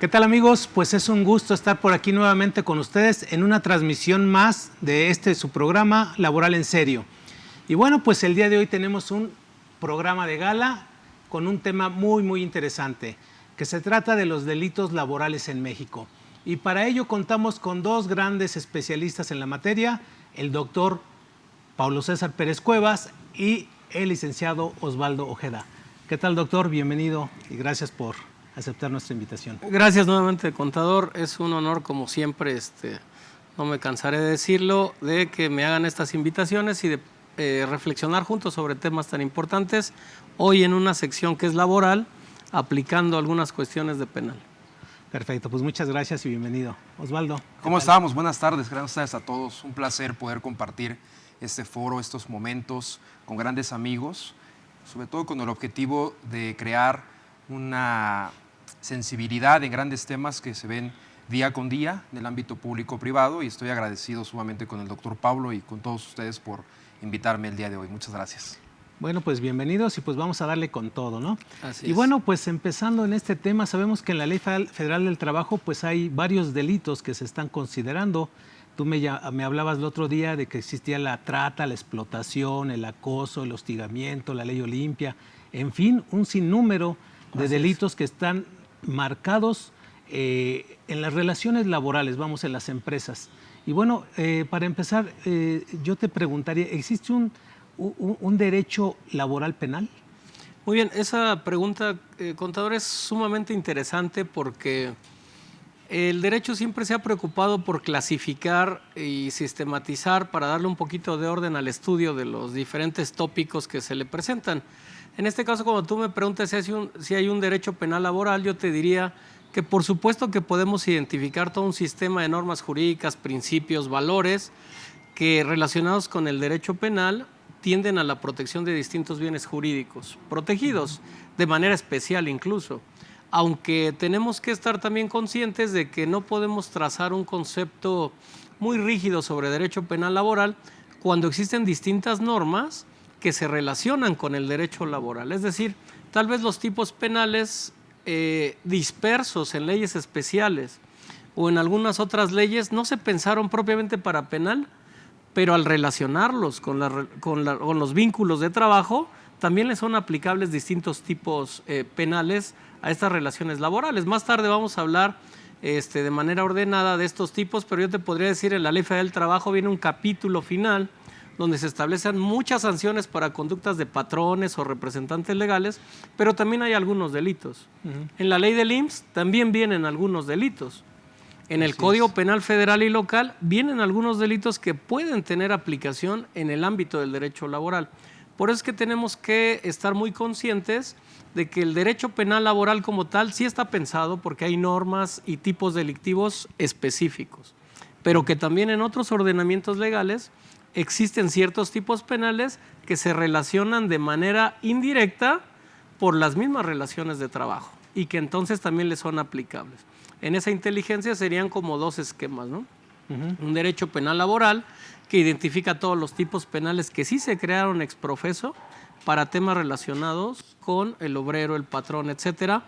¿Qué tal, amigos? Pues es un gusto estar por aquí nuevamente con ustedes en una transmisión más de su programa Laboral en Serio. Y bueno, pues el día de hoy tenemos un programa de gala con un tema muy interesante, que se trata de los delitos laborales en México. Y para ello contamos con dos grandes especialistas en la materia, el doctor Pablo César Pérez Cuevas y el licenciado Osvaldo Ojeda. ¿Qué tal, doctor? Bienvenido y gracias por aceptar nuestra invitación. Gracias nuevamente, contador. Es un honor, como siempre, no me cansaré de decirlo, de que me hagan estas invitaciones y de reflexionar juntos sobre temas tan importantes, hoy en una sección que es laboral, aplicando algunas cuestiones de penal. Perfecto, pues muchas gracias y bienvenido. Osvaldo. ¿Cómo estamos? Buenas tardes, gracias a todos. Un placer poder compartir este foro, estos momentos con grandes amigos, sobre todo con el objetivo de crear una sensibilidad en grandes temas que se ven día con día en el ámbito público-privado, y estoy agradecido sumamente con el doctor Pablo y con todos ustedes por invitarme el día de hoy. Muchas gracias. Bueno, pues bienvenidos y pues vamos a darle con todo, ¿no? Así y es. Bueno, pues empezando en este tema, sabemos que en la Ley Federal del Trabajo pues hay varios delitos que se están considerando. Tú me hablabas el otro día de que existía la trata, la explotación, el acoso, el hostigamiento, la ley Olimpia, en fin, un sinnúmero de delitos que están marcados en las relaciones laborales, vamos, en las empresas. Y bueno, para empezar, yo te preguntaría, ¿existe un derecho laboral penal? Muy bien, esa pregunta, contador, es sumamente interesante porque el derecho siempre se ha preocupado por clasificar y sistematizar para darle un poquito de orden al estudio de los diferentes tópicos que se le presentan. En este caso, cuando tú me preguntas si hay un derecho penal laboral, yo te diría que por supuesto que podemos identificar todo un sistema de normas jurídicas, principios, valores que relacionados con el derecho penal tienden a la protección de distintos bienes jurídicos, protegidos de manera especial incluso. Aunque tenemos que estar también conscientes de que no podemos trazar un concepto muy rígido sobre derecho penal laboral cuando existen distintas normas que se relacionan con el derecho laboral. Es decir, tal vez los tipos penales dispersos en leyes especiales o en algunas otras leyes no se pensaron propiamente para penal, pero al relacionarlos con los vínculos de trabajo, también les son aplicables distintos tipos penales a estas relaciones laborales. Más tarde vamos a hablar de manera ordenada de estos tipos, pero yo te podría decir, en la Ley Federal del Trabajo viene un capítulo final donde se establecen muchas sanciones para conductas de patrones o representantes legales, pero también hay algunos delitos. En la ley del IMSS también vienen algunos delitos. En el Código Penal Federal y Local vienen algunos delitos que pueden tener aplicación en el ámbito del derecho laboral. Por eso es que tenemos que estar muy conscientes de que el derecho penal laboral como tal sí está pensado porque hay normas y tipos delictivos específicos, pero que también en otros ordenamientos legales existen ciertos tipos penales que se relacionan de manera indirecta por las mismas relaciones de trabajo y que entonces también les son aplicables. En esa inteligencia serían como dos esquemas, ¿no? Un derecho penal laboral que identifica todos los tipos penales que sí se crearon ex profeso para temas relacionados con el obrero, el patrón, etcétera,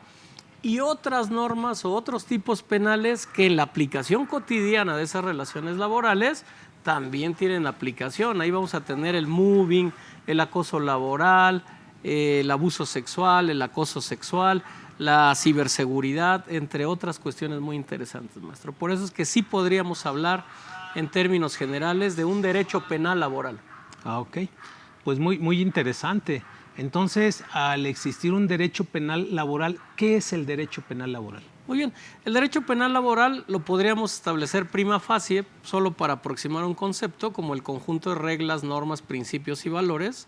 y otras normas o otros tipos penales que en la aplicación cotidiana de esas relaciones laborales también tienen aplicación. Ahí vamos a tener el moving, el acoso laboral, el abuso sexual, el acoso sexual, la ciberseguridad, entre otras cuestiones muy interesantes, maestro. Por eso es que sí podríamos hablar en términos generales de un derecho penal laboral. Ok, pues muy interesante. Entonces, al existir un derecho penal laboral, ¿qué es el derecho penal laboral? Muy bien, el derecho penal laboral lo podríamos establecer prima facie, solo para aproximar un concepto, como el conjunto de reglas, normas, principios y valores,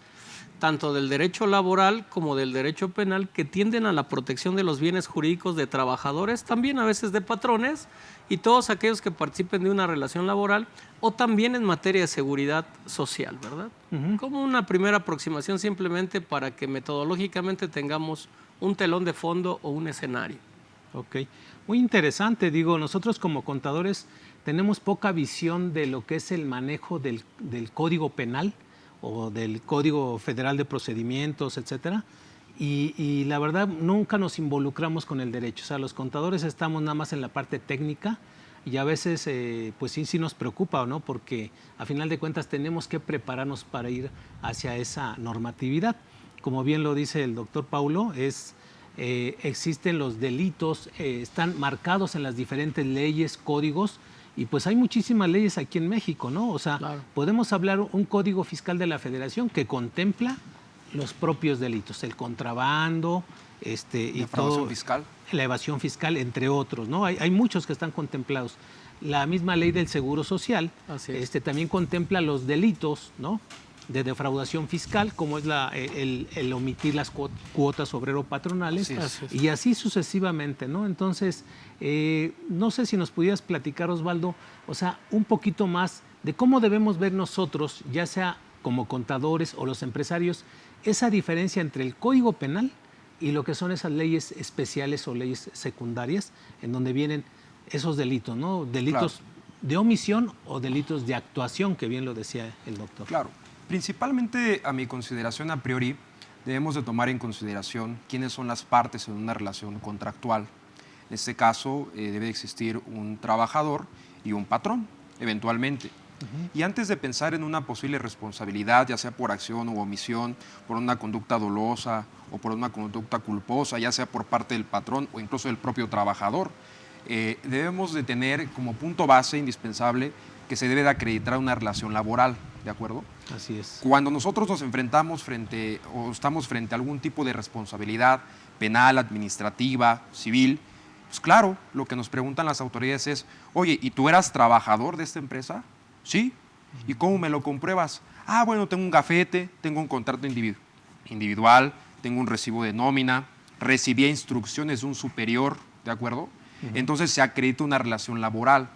tanto del derecho laboral como del derecho penal, que tienden a la protección de los bienes jurídicos de trabajadores, también a veces de patrones, y todos aquellos que participen de una relación laboral, o también en materia de seguridad social, ¿verdad? Como una primera aproximación, simplemente para que metodológicamente tengamos un telón de fondo o un escenario. Ok, muy interesante. Digo, nosotros como contadores tenemos poca visión de lo que es el manejo del Código Penal o del Código Federal de Procedimientos, etcétera. y la verdad nunca nos involucramos con el derecho. O sea, los contadores estamos nada más en la parte técnica y a veces pues sí nos preocupa, ¿no? Porque a final de cuentas tenemos que prepararnos para ir hacia esa normatividad. Como bien lo dice el doctor Paulo, existen los delitos, están marcados en las diferentes leyes, códigos, y pues hay muchísimas leyes aquí en México, ¿no? O sea, Claro. podemos hablar un código fiscal de la Federación que contempla los propios delitos, el contrabando, y Defraudación todo, fiscal. la evasión fiscal, entre otros, ¿no? Hay muchos que están contemplados. La misma ley del Seguro Social Así es. también contempla los delitos, ¿no?, de defraudación fiscal, como es el omitir las cuotas obrero-patronales, Así es. y así sucesivamente, ¿no? Entonces, no sé si nos pudieras platicar, Osvaldo, o sea, un poquito más de cómo debemos ver nosotros, ya sea como contadores o los empresarios, esa diferencia entre el Código Penal y lo que son esas leyes especiales o leyes secundarias, en donde vienen esos delitos, ¿no? Delitos de omisión o delitos de actuación, que bien lo decía el doctor. Claro. Principalmente, a mi consideración a priori, debemos de tomar en consideración quiénes son las partes en una relación contractual. En este caso, debe existir un trabajador y un patrón, eventualmente. Y antes de pensar en una posible responsabilidad, ya sea por acción u omisión, por una conducta dolosa o por una conducta culposa, ya sea por parte del patrón o incluso del propio trabajador, debemos de tener como punto base indispensable que se debe de acreditar una relación laboral, ¿de acuerdo? Así es. Cuando nosotros nos enfrentamos estamos frente a algún tipo de responsabilidad penal, administrativa, civil, pues claro, lo que nos preguntan las autoridades es, oye, ¿y tú eras trabajador de esta empresa? Sí. ¿Y cómo me lo compruebas? Ah, bueno, tengo un gafete, tengo un contrato individual, tengo un recibo de nómina, recibí instrucciones de un superior, ¿de acuerdo? Entonces se acredita una relación laboral.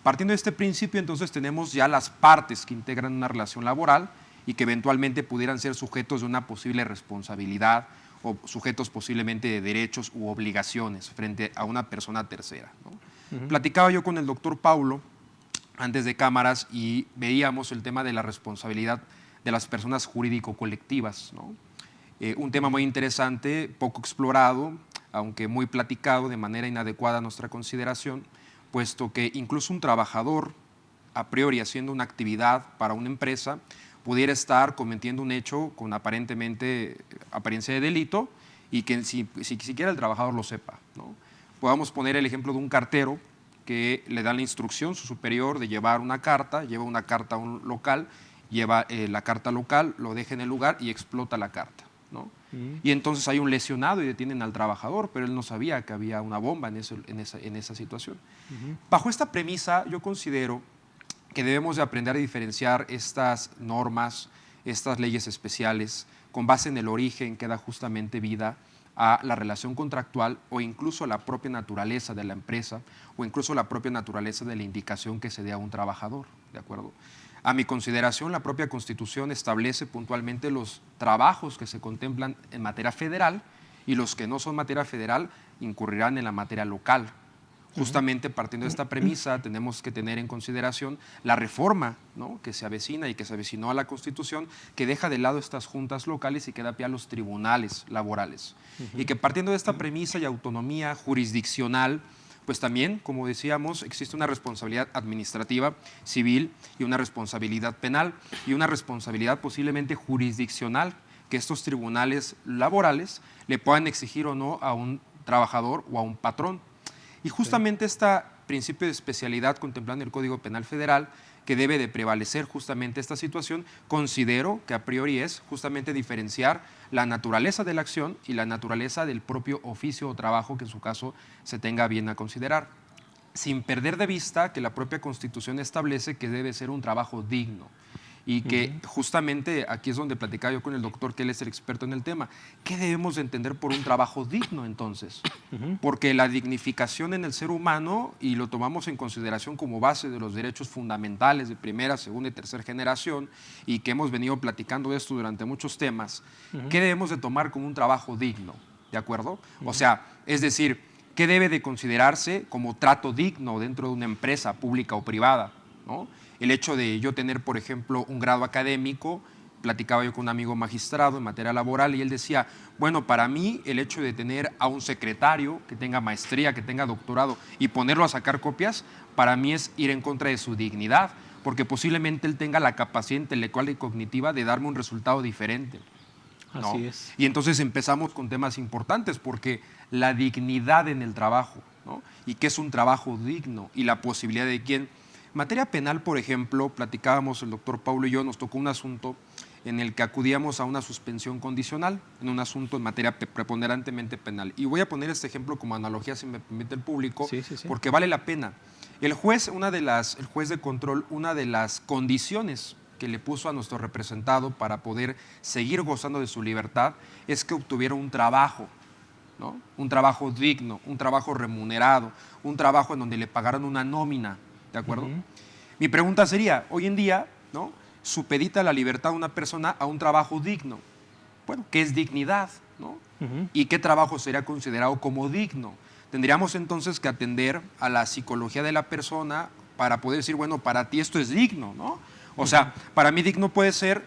Partiendo de este principio, entonces tenemos ya las partes que integran una relación laboral y que eventualmente pudieran ser sujetos de una posible responsabilidad o sujetos posiblemente de derechos u obligaciones frente a una persona tercera, ¿no? Platicaba yo con el doctor Paulo antes de cámaras y veíamos el tema de la responsabilidad de las personas jurídico-colectivas, ¿no? Un tema muy interesante, poco explorado, aunque muy platicado de manera inadecuada a nuestra consideración, puesto que incluso un trabajador, a priori haciendo una actividad para una empresa, pudiera estar cometiendo un hecho con apariencia de delito y que si siquiera el trabajador lo sepa, ¿no? Podamos poner el ejemplo de un cartero que le da la instrucción, su superior, de llevar una carta, lleva una carta a un local, lleva la carta local, lo deja en el lugar y explota la carta, ¿no? Y entonces hay un lesionado y detienen al trabajador, pero él no sabía que había una bomba en esa situación. Bajo esta premisa, yo considero que debemos de aprender a diferenciar estas normas, estas leyes especiales, con base en el origen que da justamente vida a la relación contractual o incluso a la propia naturaleza de la empresa o incluso la propia naturaleza de la indicación que se dé a un trabajador, ¿de acuerdo? A mi consideración, la propia Constitución establece puntualmente los trabajos que se contemplan en materia federal y los que no son materia federal incurrirán en la materia local. Justamente partiendo de esta premisa, tenemos que tener en consideración la reforma, ¿no?, que se avecina y que se avecinó a la Constitución, que deja de lado estas juntas locales y que da pie a los tribunales laborales. Y que partiendo de esta premisa y autonomía jurisdiccional, pues también, como decíamos, existe una responsabilidad administrativa, civil y una responsabilidad penal y una responsabilidad posiblemente jurisdiccional que estos tribunales laborales le puedan exigir o no a un trabajador o a un patrón. Y justamente este principio de especialidad contemplando el Código Penal Federal, que debe de prevalecer justamente esta situación, considero que a priori es justamente diferenciar la naturaleza de la acción y la naturaleza del propio oficio o trabajo que en su caso se tenga bien a considerar, sin perder de vista que la propia Constitución establece que debe ser un trabajo digno. Y que justamente aquí es donde platicaba yo con el doctor, que él es el experto en el tema. ¿Qué debemos de entender por un trabajo digno entonces? Porque la dignificación en el ser humano, y lo tomamos en consideración como base de los derechos fundamentales de primera, segunda y tercera generación, y que hemos venido platicando de esto durante muchos temas, ¿qué debemos de tomar como un trabajo digno? ¿De acuerdo? O sea, es decir, ¿qué debe de considerarse como trato digno dentro de una empresa pública o privada, ¿no? El hecho de yo tener, por ejemplo, un grado académico platicaba yo con un amigo magistrado en materia laboral y él decía, bueno, para mí el hecho de tener a un secretario que tenga maestría, que tenga doctorado y ponerlo a sacar copias, para mí es ir en contra de su dignidad, porque posiblemente él tenga la capacidad intelectual y cognitiva de darme un resultado diferente. ¿no? Así es. Y entonces empezamos con temas importantes, porque la dignidad en el trabajo, ¿no? Y qué es un trabajo digno y la posibilidad de quién. En materia penal, por ejemplo, platicábamos el doctor Paulo y yo, nos tocó un asunto en el que acudíamos a una suspensión condicional, en un asunto en materia preponderantemente penal. Y voy a poner este ejemplo como analogía, si me permite el público, Sí, sí, sí. porque vale la pena. El juez de control, una de las condiciones que le puso a nuestro representado para poder seguir gozando de su libertad es que obtuviera un trabajo, ¿no? Un trabajo digno, un trabajo remunerado, un trabajo en donde le pagaran una nómina, ¿de acuerdo? Mi pregunta sería, hoy en día, ¿no? Supedita la libertad de una persona a un trabajo digno. Bueno, ¿qué es dignidad? ¿no? ¿Y qué trabajo sería considerado como digno? Tendríamos entonces que atender a la psicología de la persona para poder decir, bueno, para ti esto es digno, ¿no? O sea, para mí digno puede ser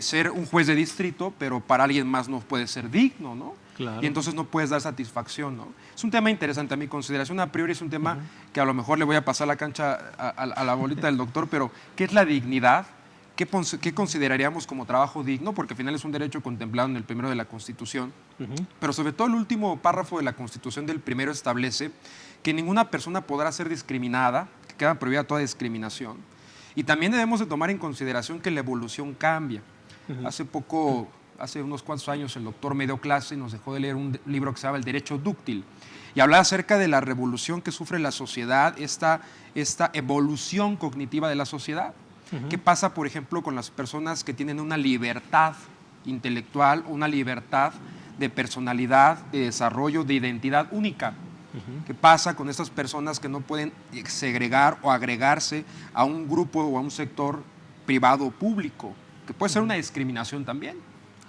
ser un juez de distrito, pero para alguien más no puede ser digno, ¿no? Claro. Y entonces no puedes dar satisfacción, ¿no? Es un tema interesante a mi consideración. A priori es un tema que a lo mejor le voy a pasar la cancha a la bolita del doctor, pero ¿qué es la dignidad? ¿Qué consideraríamos como trabajo digno? Porque al final es un derecho contemplado en el primero de la Constitución. Pero sobre todo el último párrafo de la Constitución del primero establece que ninguna persona podrá ser discriminada, que queda prohibida toda discriminación. Y también debemos de tomar en consideración que la evolución cambia. Hace unos cuantos años el doctor me dio clase y nos dejó de leer un libro que se llama El Derecho Dúctil y hablaba acerca de la revolución que sufre la sociedad, esta evolución cognitiva de la sociedad. ¿Qué pasa, por ejemplo, con las personas que tienen una libertad intelectual, una libertad de personalidad, de desarrollo, de identidad única? ¿Qué pasa con estas personas que no pueden segregar o agregarse a un grupo o a un sector privado o público? Que puede ser una discriminación también,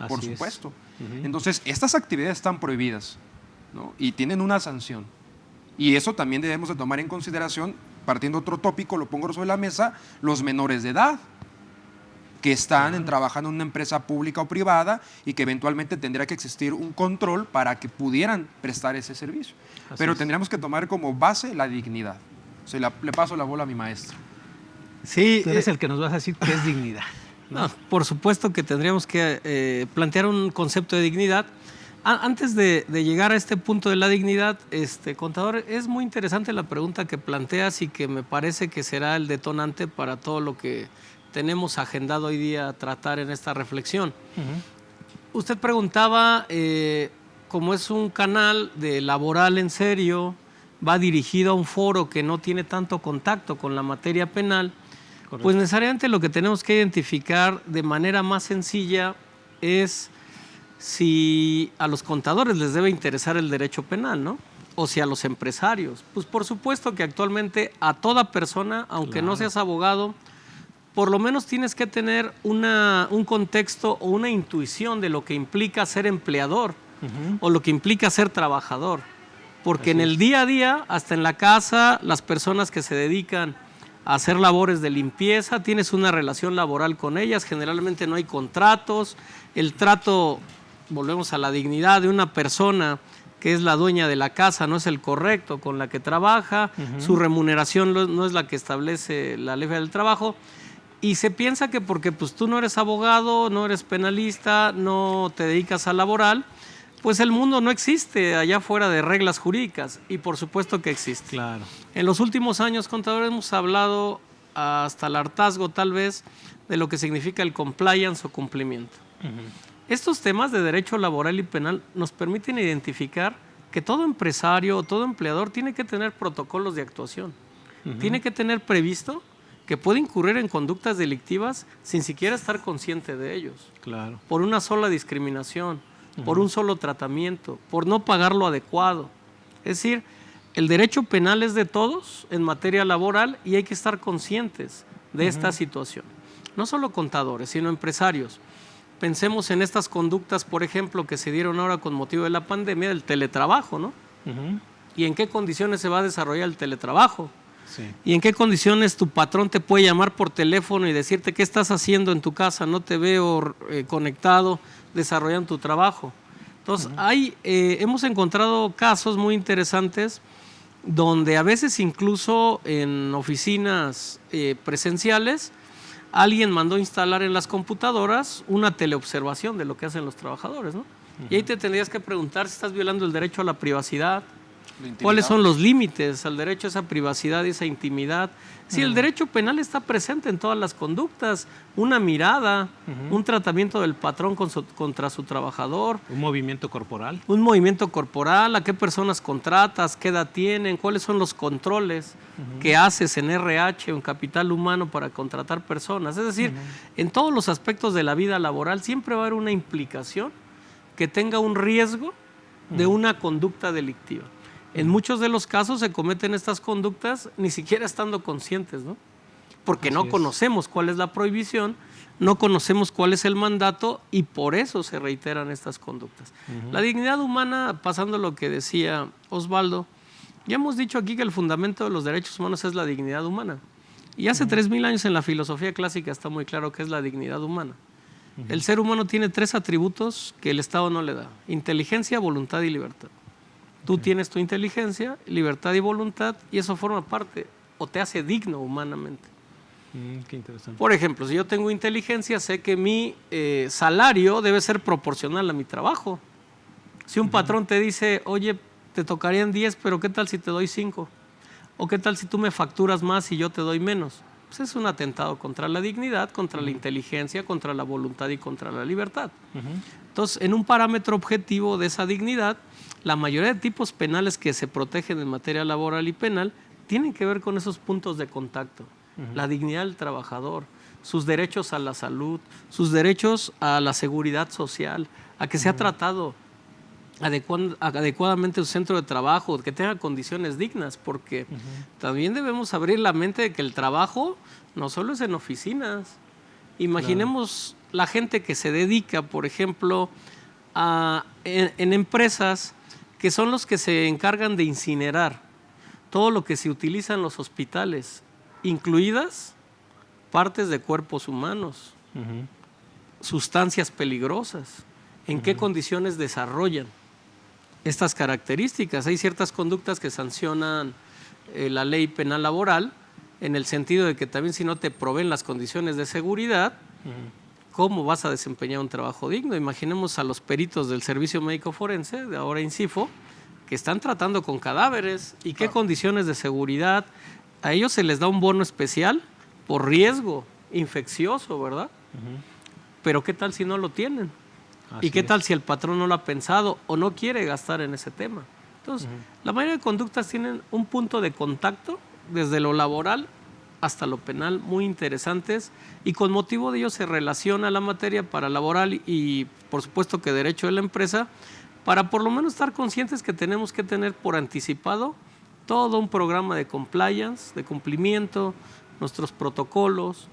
por supuesto. Entonces, estas actividades están prohibidas, ¿no? Y tienen una sanción. Y eso también debemos de tomar en consideración, partiendo otro tópico, lo pongo sobre la mesa, los menores de edad, que están trabajando en una empresa pública o privada y que eventualmente tendría que existir un control para que pudieran prestar ese servicio. Pero tendríamos que tomar como base la dignidad. O sea, le paso la bola a mi maestro. Sí, Tú eres el que nos vas a decir qué es dignidad. No, por supuesto que tendríamos que plantear un concepto de dignidad. Antes de llegar a este punto de la dignidad, contador, es muy interesante la pregunta que planteas y que me parece que será el detonante para todo lo que tenemos agendado hoy día tratar en esta reflexión. Usted preguntaba, como es un canal de laboral en serio, va dirigido a un foro que no tiene tanto contacto con la materia penal. Correcto. Pues necesariamente lo que tenemos que identificar de manera más sencilla es si a los contadores les debe interesar el derecho penal, ¿no? O si a los empresarios. Pues por supuesto que actualmente a toda persona, aunque no seas abogado, por lo menos tienes que tener un contexto o una intuición de lo que implica ser empleador o lo que implica ser trabajador. Porque en el día a día, hasta en la casa, las personas que se dedican a hacer labores de limpieza, tienes una relación laboral con ellas, generalmente no hay contratos, el trato, volvemos a la dignidad de una persona que es la dueña de la casa, no es el correcto con la que trabaja, su remuneración no es la que establece la ley del trabajo, y se piensa que porque pues, tú no eres abogado, no eres penalista, no te dedicas a laboral, pues el mundo no existe allá fuera de reglas jurídicas, y por supuesto que existe. Claro. En los últimos años, contadores, hemos hablado hasta el hartazgo tal vez de lo que significa el compliance o cumplimiento. Estos temas de derecho laboral y penal nos permiten identificar que todo empresario o todo empleador tiene que tener protocolos de actuación, tiene que tener previsto que puede incurrir en conductas delictivas sin siquiera estar consciente de ellos. Claro. Por una sola discriminación, por un solo tratamiento, por no pagar lo adecuado. Es decir, el derecho penal es de todos en materia laboral y hay que estar conscientes de esta situación. No solo contadores, sino empresarios. Pensemos en estas conductas, por ejemplo, que se dieron ahora con motivo de la pandemia del teletrabajo, ¿no? ¿Y en qué condiciones se va a desarrollar el teletrabajo? Sí. ¿Y en qué condiciones tu patrón te puede llamar por teléfono y decirte qué estás haciendo en tu casa? No te veo conectado, desarrollando tu trabajo. Entonces, hemos encontrado casos muy interesantes donde a veces incluso en oficinas presenciales alguien mandó instalar en las computadoras una teleobservación de lo que hacen los trabajadores, ¿no? Y ahí te tendrías que preguntar si estás violando el derecho a la privacidad, cuáles son los límites al derecho a esa privacidad y esa intimidad. Si el derecho penal está presente en todas las conductas, una mirada, un tratamiento del patrón contra su trabajador. Un movimiento corporal. Un movimiento corporal, a qué personas contratas, qué edad tienen, cuáles son los controles que haces en RH o en capital humano para contratar personas. Es decir, en todos los aspectos de la vida laboral siempre va a haber una implicación que tenga un riesgo de una conducta delictiva. En muchos de los casos se cometen estas conductas ni siquiera estando conscientes, ¿no? Porque no conocemos cuál es la prohibición, no conocemos cuál es el mandato y por eso se reiteran estas conductas. La dignidad humana, pasando a lo que decía Osvaldo, ya hemos dicho aquí que el fundamento de los derechos humanos es la dignidad humana. Y hace 3000 años en la filosofía clásica está muy claro qué es la dignidad humana. El ser humano tiene 3 atributos que el Estado no le da: inteligencia, voluntad y libertad. Tú tienes tu inteligencia, libertad y voluntad, y eso forma parte o te hace digno humanamente. Qué interesante. Por ejemplo, si yo tengo inteligencia, sé que mi salario debe ser proporcional a mi trabajo. Si un patrón te dice, oye, te tocarían 10, pero ¿qué tal si te doy 5? ¿O qué tal si tú me facturas más y yo te doy menos? Pues es un atentado contra la dignidad, contra la inteligencia, contra la voluntad y contra la libertad. Entonces, en un parámetro objetivo de esa dignidad, la mayoría de tipos penales que se protegen en materia laboral y penal tienen que ver con esos puntos de contacto. La dignidad del trabajador, sus derechos a la salud, sus derechos a la seguridad social, a que sea tratado adecuadamente su centro de trabajo, que tenga condiciones dignas, porque también debemos abrir la mente de que el trabajo no solo es en oficinas. Imaginemos la gente que se dedica, por ejemplo, en empresas que son los que se encargan de incinerar todo lo que se utiliza en los hospitales, incluidas partes de cuerpos humanos, sustancias peligrosas. ¿En qué condiciones desarrollan estas características? Hay ciertas conductas que sancionan la ley penal laboral, en el sentido de que también si no te proveen las condiciones de seguridad, ¿cómo vas a desempeñar un trabajo digno? Imaginemos a los peritos del Servicio Médico Forense, de ahora INCIFO, que están tratando con cadáveres y qué condiciones de seguridad. A ellos se les da un bono especial por riesgo infeccioso, ¿verdad? Pero ¿qué tal si no lo tienen? ¿Y qué tal si el patrón no lo ha pensado o no quiere gastar en ese tema? Entonces, la mayoría de conductas tienen un punto de contacto desde lo laboral hasta lo penal muy interesantes, y con motivo de ello se relaciona la materia para laboral y por supuesto que derecho de la empresa, para por lo menos estar conscientes que tenemos que tener por anticipado todo un programa de compliance, de cumplimiento, nuestros protocolos,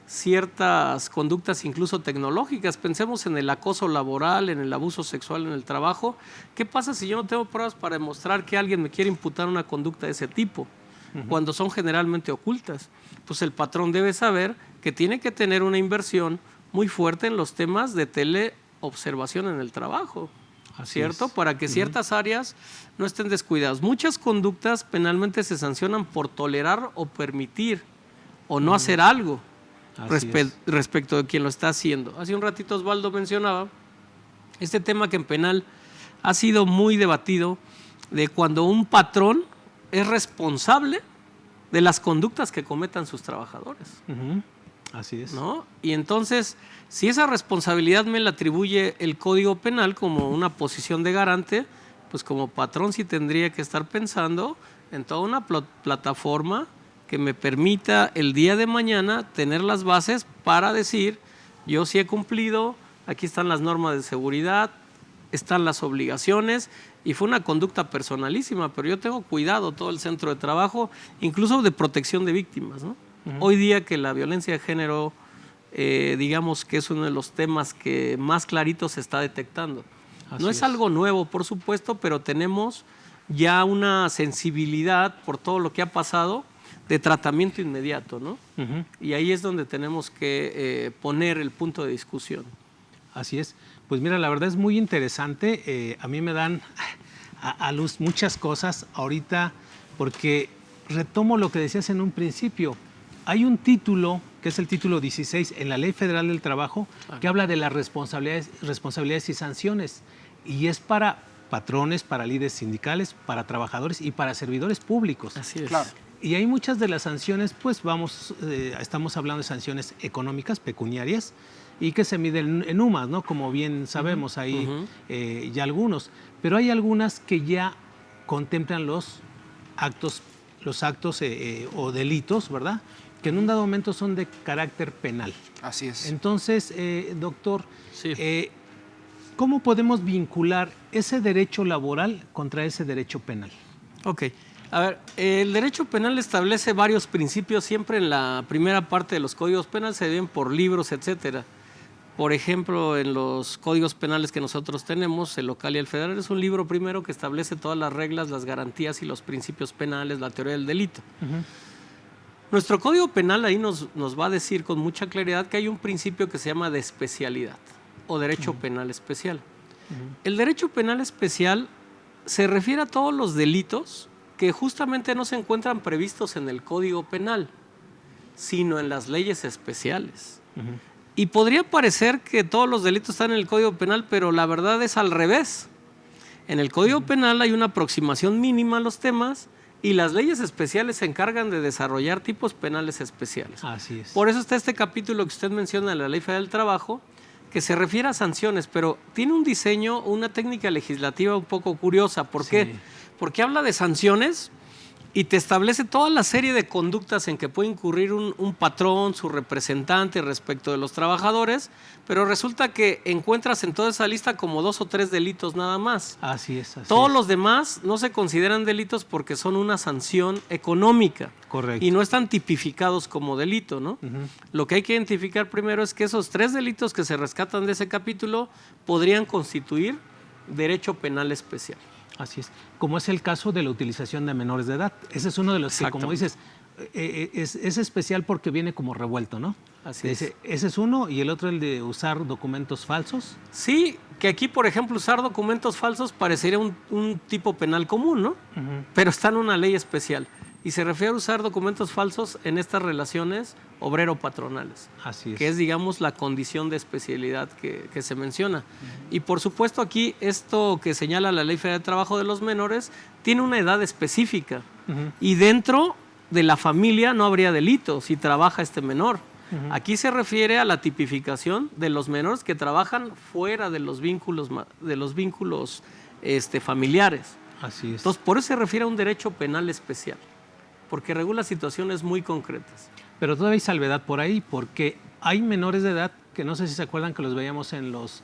ciertas conductas incluso tecnológicas. Pensemos en el acoso laboral, en el abuso sexual en el trabajo. ¿Qué pasa si yo no tengo pruebas para demostrar que alguien me quiere imputar una conducta de ese tipo? Cuando son generalmente ocultas. Pues el patrón debe saber que tiene que tener una inversión muy fuerte en los temas de teleobservación en el trabajo, ¿cierto? Para que ciertas áreas no estén descuidadas. Muchas conductas penalmente se sancionan por tolerar o permitir o no hacer algo respecto de quien lo está haciendo. Hace un ratito Osvaldo mencionaba este tema que en penal ha sido muy debatido, de cuando un patrón es responsable de las conductas que cometan sus trabajadores. Así es. ¿No? Y entonces, si esa responsabilidad me la atribuye el Código Penal como una posición de garante, pues como patrón sí tendría que estar pensando en toda una plataforma que me permita el día de mañana tener las bases para decir, yo sí he cumplido, aquí están las normas de seguridad, están las obligaciones, y fue una conducta personalísima, pero yo tengo cuidado todo el centro de trabajo, incluso de protección de víctimas, ¿no? Hoy día que la violencia de género, digamos que es uno de los temas que más clarito se está detectando. No es algo nuevo, por supuesto, pero tenemos ya una sensibilidad por todo lo que ha pasado de tratamiento inmediato, ¿no? Ujú. Y ahí es donde tenemos que poner el punto de discusión. Así es. Pues mira, la verdad es muy interesante. A mí me dan a luz muchas cosas ahorita porque retomo lo que decías en un principio. Hay un título, que es el título 16 en la Ley Federal del Trabajo, que habla de las responsabilidades y sanciones. Y es para patrones, para líderes sindicales, para trabajadores y para servidores públicos. Así es. Claro. Y hay muchas de las sanciones, pues estamos hablando de sanciones económicas, pecuniarias, y que se miden en UMAS, ¿no? Como bien sabemos, hay ya algunos. Pero hay algunas que ya contemplan los actos o delitos, ¿verdad? Que en un dado momento son de carácter penal. Así es. Entonces, doctor, Sí. ¿cómo podemos vincular ese derecho laboral contra ese derecho penal? Ok. A ver, el derecho penal establece varios principios. Siempre en la primera parte de los códigos penales se ven por libros, etcétera. Por ejemplo, en los códigos penales que nosotros tenemos, el local y el federal, es un libro primero que establece todas las reglas, las garantías y los principios penales, la teoría del delito. Nuestro código penal ahí nos va a decir con mucha claridad que hay un principio que se llama de especialidad o derecho penal especial. El derecho penal especial se refiere a todos los delitos que justamente no se encuentran previstos en el código penal, sino en las leyes especiales. Y podría parecer que todos los delitos están en el Código Penal, pero la verdad es al revés. En el Código Penal hay una aproximación mínima a los temas y las leyes especiales se encargan de desarrollar tipos penales especiales. Así es. Por eso está este capítulo que usted menciona en la Ley Federal del Trabajo, que se refiere a sanciones, pero tiene un diseño, una técnica legislativa un poco curiosa. ¿Por qué? Porque habla de sanciones y te establece toda la serie de conductas en que puede incurrir un patrón, su representante respecto de los trabajadores, pero resulta que encuentras en toda esa lista como 2 o 3 delitos nada más. Así es. Todos los demás no se consideran delitos porque son una sanción económica. Correcto. Y no están tipificados como delito, ¿no? Lo que hay que identificar primero es que esos 3 delitos que se rescatan de ese capítulo podrían constituir derecho penal especial. Así es. Como es el caso de la utilización de menores de edad. Ese es uno de los que, como dices, es especial porque viene como revuelto, ¿no? Así es. Ese es uno, y el otro el de usar documentos falsos. Sí, que aquí, por ejemplo, usar documentos falsos parecería un tipo penal común, ¿no? Pero está en una ley especial. Y se refiere a usar documentos falsos en estas relaciones obrero-patronales. Así es. Que es, digamos, la condición de especialidad que se menciona. Y por supuesto aquí, esto que señala la Ley Federal de Trabajo de los menores, tiene una edad específica. Y dentro de la familia no habría delito si trabaja este menor. Aquí se refiere a la tipificación de los menores que trabajan fuera de los vínculos familiares. Así es. Entonces, por eso se refiere a un derecho penal especial, porque regula situaciones muy concretas. Pero todavía hay salvedad por ahí, porque hay menores de edad que no sé si se acuerdan que los veíamos en los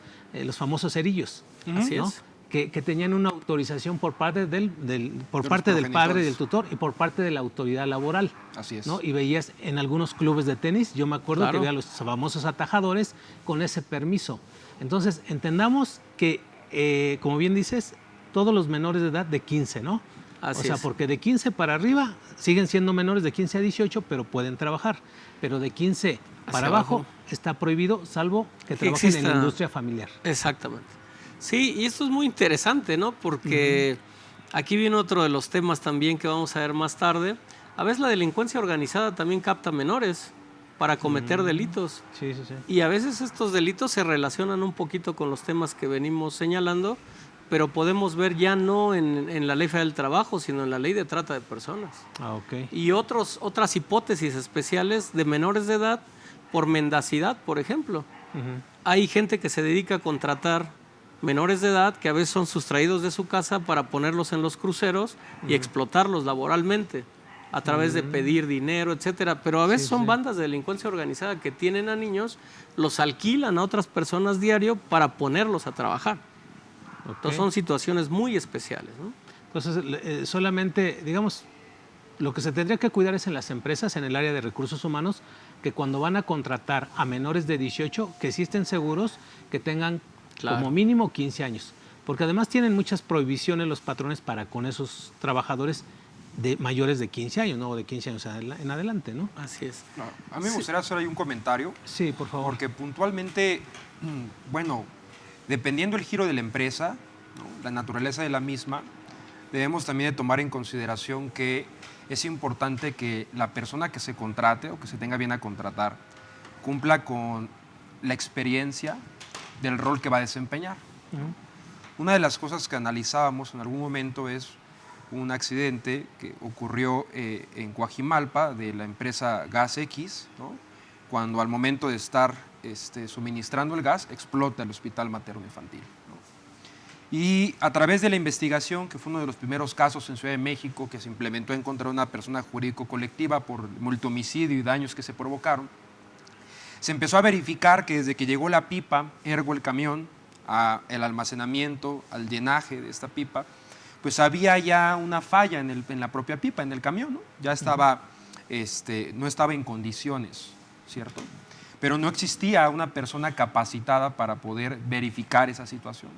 famosos cerillos. Así ¿no? es. Que tenían una autorización por parte del padre, progenitores. del tutor, y por parte de la autoridad laboral. Así es. ¿no? Y veías en algunos clubes de tenis, yo me acuerdo Claro. que veía a los famosos atajadores con ese permiso. Entonces, entendamos que, como bien dices, todos los menores de edad de 15, ¿no? Así o sea, es. porque de 15 para arriba siguen siendo menores de 15 a 18, pero pueden trabajar. Pero de 15 para Hacia abajo abajo está prohibido, salvo que Que trabajen en exista- la industria familiar. Exactamente. Sí, y esto es muy interesante, ¿no? Porque aquí viene otro de los temas también que vamos a ver más tarde. A veces la delincuencia organizada también capta menores para cometer delitos. Sí, sí, sí. Y a veces estos delitos se relacionan un poquito con los temas que venimos señalando, pero podemos ver ya no en la Ley Federal del Trabajo, sino en la Ley de Trata de Personas. Ah, ok. Y otras hipótesis especiales de menores de edad por mendacidad, por ejemplo. Hay gente que se dedica a contratar menores de edad que a veces son sustraídos de su casa para ponerlos en los cruceros y explotarlos laboralmente a través de pedir dinero, etcétera. Pero a veces son bandas de delincuencia organizada que tienen a niños, los alquilan a otras personas diario para ponerlos a trabajar. Ok. Entonces son situaciones muy especiales, ¿no? Entonces, solamente, digamos, lo que se tendría que cuidar es en las empresas, en el área de recursos humanos, que cuando van a contratar a menores de 18, que sí estén seguros que tengan como mínimo 15 años. Porque además tienen muchas prohibiciones los patrones para con esos trabajadores de mayores de 15 años, ¿no? O de 15 años en adelante, ¿no? Así es. Claro. A mí me gustaría hacer ahí un comentario. Sí, por favor. Porque puntualmente, bueno, dependiendo del giro de la empresa, ¿no?, la naturaleza de la misma, debemos también de tomar en consideración que es importante que la persona que se contrate o que se tenga bien a contratar cumpla con la experiencia del rol que va a desempeñar. Una de las cosas que analizábamos en algún momento es un accidente que ocurrió en Coajimalpa de la empresa Gas X, ¿no?, cuando al momento de estar suministrando el gas explota el hospital materno infantil, ¿no? Y a través de la investigación, que fue uno de los primeros casos en Ciudad de México que se implementó en contra de una persona jurídico-colectiva por multihomicidio y daños que se provocaron, se empezó a verificar que desde que llegó la pipa, ergo el camión, el almacenamiento, al llenaje de esta pipa, pues había ya una falla en la propia pipa, en el camión, ¿no? Ya estaba, no estaba en condiciones, ¿cierto? Pero no existía una persona capacitada para poder verificar esa situación.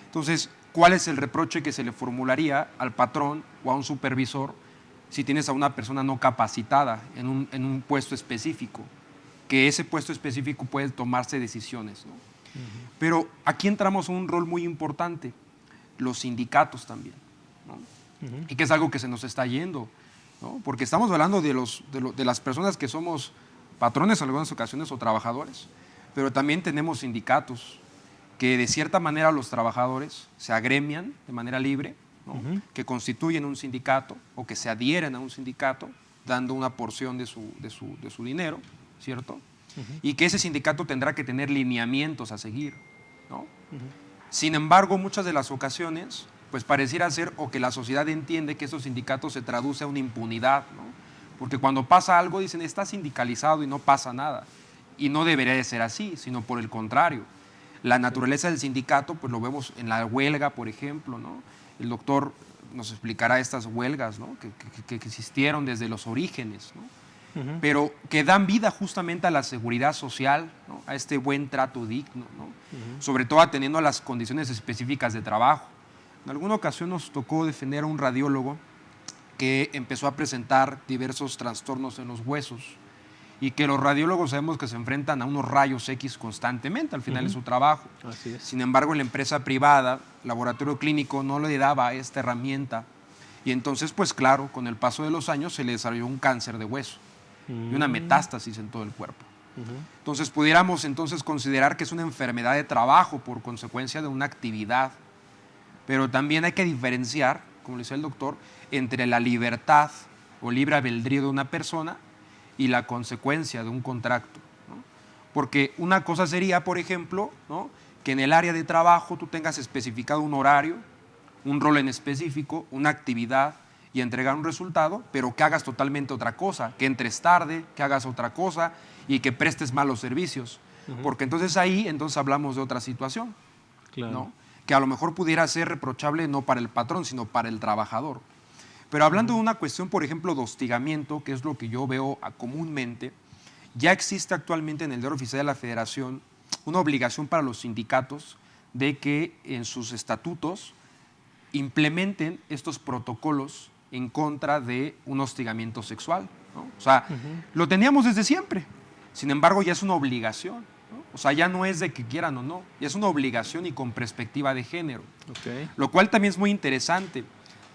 Entonces, ¿cuál es el reproche que se le formularía al patrón o a un supervisor si tienes a una persona no capacitada en un puesto específico? Que ese puesto específico puede tomarse decisiones, ¿no? Pero aquí entramos a un rol muy importante, los sindicatos también, ¿no? Y que es algo que se nos está yendo, ¿no? Porque estamos hablando de las personas que somos patrones en algunas ocasiones o trabajadores, pero también tenemos sindicatos que de cierta manera los trabajadores se agremian de manera libre, ¿no?, que constituyen un sindicato o que se adhieren a un sindicato dando una porción de su dinero, ¿cierto? Y que ese sindicato tendrá que tener lineamientos a seguir, ¿no? Sin embargo, muchas de las ocasiones, pues pareciera ser o que la sociedad entiende que esos sindicatos se traduce a una impunidad, ¿no? Porque cuando pasa algo dicen, está sindicalizado y no pasa nada. Y no debería de ser así, sino por el contrario. La naturaleza del sindicato, pues lo vemos en la huelga, por ejemplo, ¿no? El doctor nos explicará estas huelgas, ¿no?, que existieron desde los orígenes, ¿no?, pero que dan vida justamente a la seguridad social, ¿no?, a este buen trato digno, ¿no?, sobre todo atendiendo a las condiciones específicas de trabajo. En alguna ocasión nos tocó defender a un radiólogo que empezó a presentar diversos trastornos en los huesos y que los radiólogos sabemos que se enfrentan a unos rayos X constantemente al final de su trabajo. Así es. Sin embargo, en la empresa privada, el laboratorio clínico no le daba esta herramienta y entonces, pues claro, con el paso de los años se le desarrolló un cáncer de hueso y una metástasis en todo el cuerpo. Entonces, pudiéramos entonces considerar que es una enfermedad de trabajo por consecuencia de una actividad, pero también hay que diferenciar, como le decía el doctor, entre la libertad o libre albedrío de una persona y la consecuencia de un contrato, ¿no? Porque una cosa sería, por ejemplo, ¿no?, que en el área de trabajo tú tengas especificado un horario, un rol en específico, una actividad y entregar un resultado, pero que hagas totalmente otra cosa, que entres tarde, que hagas otra cosa y que prestes malos servicios. Porque entonces ahí hablamos de otra situación, Claro. ¿no?, que a lo mejor pudiera ser reprochable no para el patrón, sino para el trabajador. Pero hablando de una cuestión, por ejemplo, de hostigamiento, que es lo que yo veo comúnmente, ya existe actualmente en el Diario Oficial de la Federación una obligación para los sindicatos de que en sus estatutos implementen estos protocolos en contra de un hostigamiento sexual, ¿no? O sea, lo teníamos desde siempre, sin embargo ya es una obligación, ¿no? O sea, ya no es de que quieran o no, ya es una obligación y con perspectiva de género. Okay. Lo cual también es muy interesante,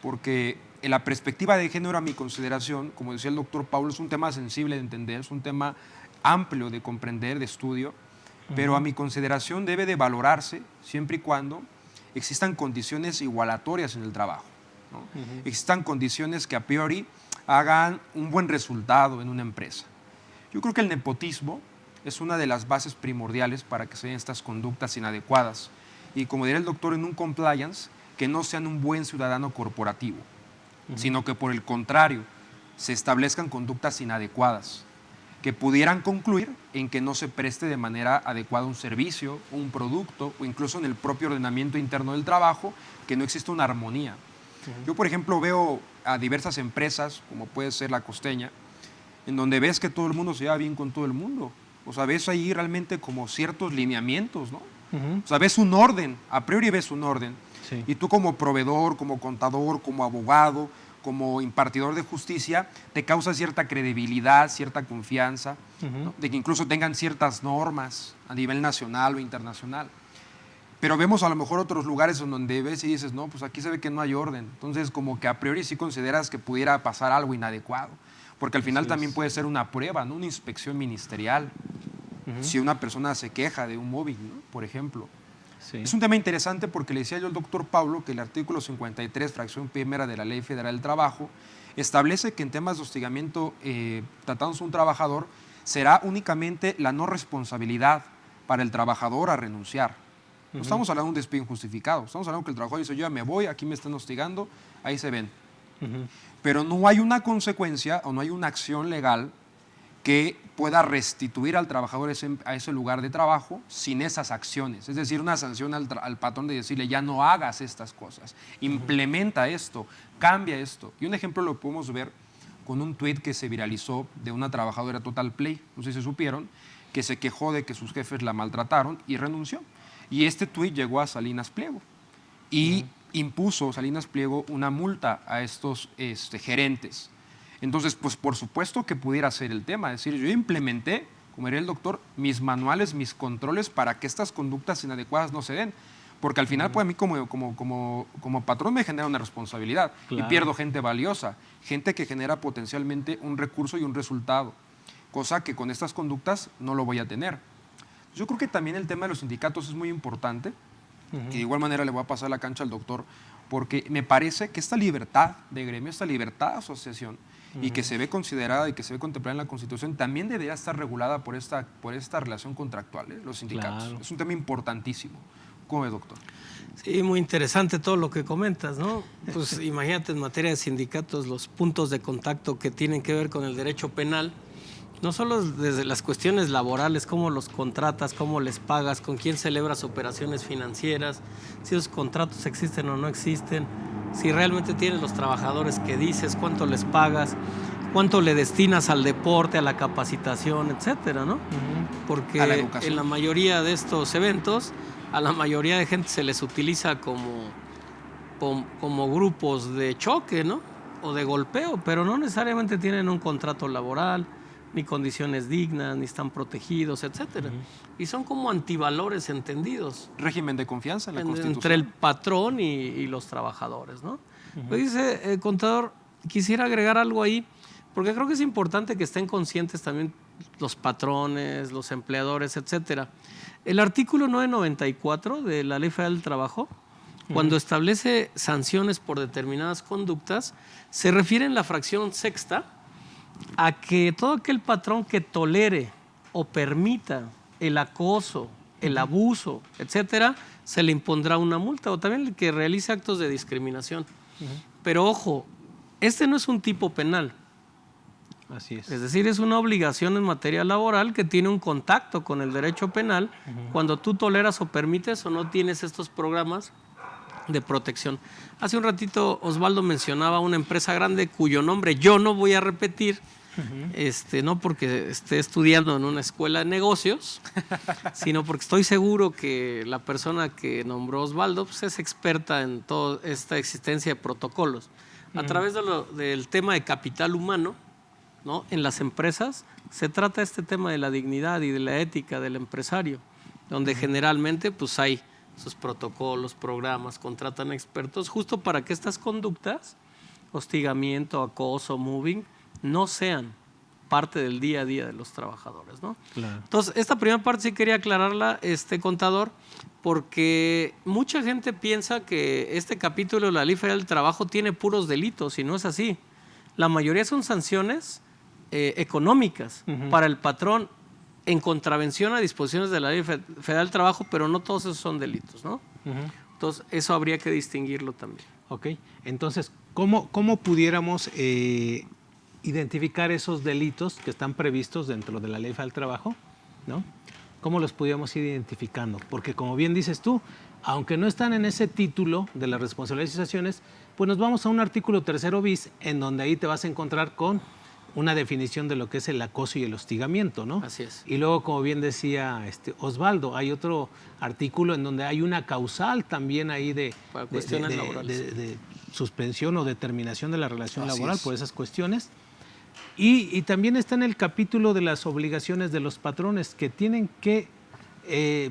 porque en la perspectiva de género, a mi consideración, como decía el doctor Paulo, es un tema sensible de entender, es un tema amplio de comprender, de estudio, pero a mi consideración debe de valorarse siempre y cuando existan condiciones igualatorias en el trabajo, ¿no? Existan condiciones que a priori hagan un buen resultado en una empresa. Yo creo que el nepotismo es una de las bases primordiales para que se den estas conductas inadecuadas y, como diría el doctor, en un compliance, que no sean un buen ciudadano corporativo, sino que por el contrario se establezcan conductas inadecuadas que pudieran concluir en que no se preste de manera adecuada un servicio, un producto o incluso en el propio ordenamiento interno del trabajo, que no existe una armonía. Yo, por ejemplo, veo a diversas empresas, como puede ser La Costeña, en donde ves que todo el mundo se lleva bien con todo el mundo. O sea, ves ahí realmente como ciertos lineamientos, ¿no? O sea, ves un orden, a priori ves un orden. Sí. Y tú como proveedor, como contador, como abogado, como impartidor de justicia, te causa cierta credibilidad, cierta confianza, ¿no? De que incluso tengan ciertas normas a nivel nacional o internacional. Pero vemos a lo mejor otros lugares en donde ves y dices, no, pues aquí se ve que no hay orden. Entonces, como que a priori sí consideras que pudiera pasar algo inadecuado. Porque al final también puede ser una prueba, ¿no? Una inspección ministerial. Si una persona se queja de un móvil, ¿no? Por ejemplo. Sí. Es un tema interesante porque le decía yo al doctor Pablo que el artículo 53, fracción primera de la Ley Federal del Trabajo, establece que en temas de hostigamiento tratándose de un trabajador, será únicamente la no responsabilidad para el trabajador a renunciar. No estamos hablando de un despido injustificado, estamos hablando que el trabajador dice, yo ya me voy, aquí me están hostigando, ahí se ven. Pero no hay una consecuencia o no hay una acción legal que pueda restituir al trabajador a ese lugar de trabajo sin esas acciones. Es decir, una sanción al patrón de decirle, ya no hagas estas cosas, implementa esto, cambia esto. Y un ejemplo lo podemos ver con un tuit que se viralizó de una trabajadora Total Play, no sé si supieron, que se quejó de que sus jefes la maltrataron y renunció. Y este tuit llegó a Salinas Pliego y impuso Salinas Pliego una multa a estos gerentes. Entonces, pues por supuesto que pudiera ser el tema. Es decir, yo implementé, como diría el doctor, mis manuales, mis controles para que estas conductas inadecuadas no se den. Porque al final, pues a mí como patrón me genera una responsabilidad. Claro. Y pierdo gente valiosa, gente que genera potencialmente un recurso y un resultado. Cosa que con estas conductas no lo voy a tener. Yo creo que también el tema de los sindicatos es muy importante. Y de igual manera le voy a pasar la cancha al doctor, porque me parece que esta libertad de gremio, esta libertad de asociación, y que se ve considerada y que se ve contemplada en la Constitución, también debería estar regulada por esta relación contractual, los sindicatos. Claro. Es un tema importantísimo. ¿Cómo ve, doctor? Sí, muy interesante todo lo que comentas, ¿no? Pues imagínate en materia de sindicatos los puntos de contacto que tienen que ver con el derecho penal, no solo desde las cuestiones laborales, cómo los contratas, cómo les pagas, con quién celebras operaciones financieras, si esos contratos existen o no existen, si realmente tienes los trabajadores que dices, cuánto les pagas, cuánto le destinas al deporte, a la capacitación, etcétera, ¿no? Porque en la mayoría de estos eventos, a la mayoría de gente se les utiliza como grupos de choque, ¿no? O de golpeo, pero no necesariamente tienen un contrato laboral, ni condiciones dignas, ni están protegidos, etcétera. Y son como antivalores entendidos. Régimen de confianza en la Constitución. Entre el patrón y los trabajadores, ¿no? Pues dice, contador, quisiera agregar algo ahí, porque creo que es importante que estén conscientes también los patrones, los empleadores, etcétera. El artículo 994 de la Ley Federal del Trabajo, cuando establece sanciones por determinadas conductas, se refiere en la fracción sexta a que todo aquel patrón que tolere o permita el acoso, el abuso, etcétera, se le impondrá una multa, o también el que realice actos de discriminación. Pero ojo, este no es un tipo penal. Así es. Es decir, es una obligación en materia laboral que tiene un contacto con el derecho penal cuando tú toleras o permites o no tienes estos programas de protección. Hace un ratito Osvaldo mencionaba una empresa grande cuyo nombre yo no voy a repetir, no porque esté estudiando en una escuela de negocios, sino porque estoy seguro que la persona que nombró Osvaldo pues, es experta en toda esta existencia de protocolos. A través del tema de capital humano, ¿no? En las empresas se trata este tema de la dignidad y de la ética del empresario, donde generalmente pues hay sus protocolos, programas, contratan expertos justo para que estas conductas, hostigamiento, acoso, moving, no sean parte del día a día de los trabajadores, ¿no? Claro. Entonces, esta primera parte sí quería aclararla, contador, porque mucha gente piensa que este capítulo de la Ley Federal del Trabajo tiene puros delitos y no es así. La mayoría son sanciones económicas para el patrón en contravención a disposiciones de la Ley Federal del Trabajo, pero no todos esos son delitos, ¿no? Entonces, eso habría que distinguirlo también. Ok, entonces, ¿cómo pudiéramos identificar esos delitos que están previstos dentro de la Ley Federal del Trabajo, ¿no? ¿Cómo los pudiéramos ir identificando? Porque como bien dices tú, aunque no están en ese título de las responsabilidades y sanciones, pues nos vamos a un artículo 3º bis, en donde ahí te vas a encontrar con una definición de lo que es el acoso y el hostigamiento, ¿no? Así es. Y luego, como bien decía Osvaldo, hay otro artículo en donde hay una causal también ahí Para cuestiones laborales. de suspensión o determinación de la relación Así laboral es. por esas cuestiones. Y también está en el capítulo de las obligaciones de los patrones que tienen que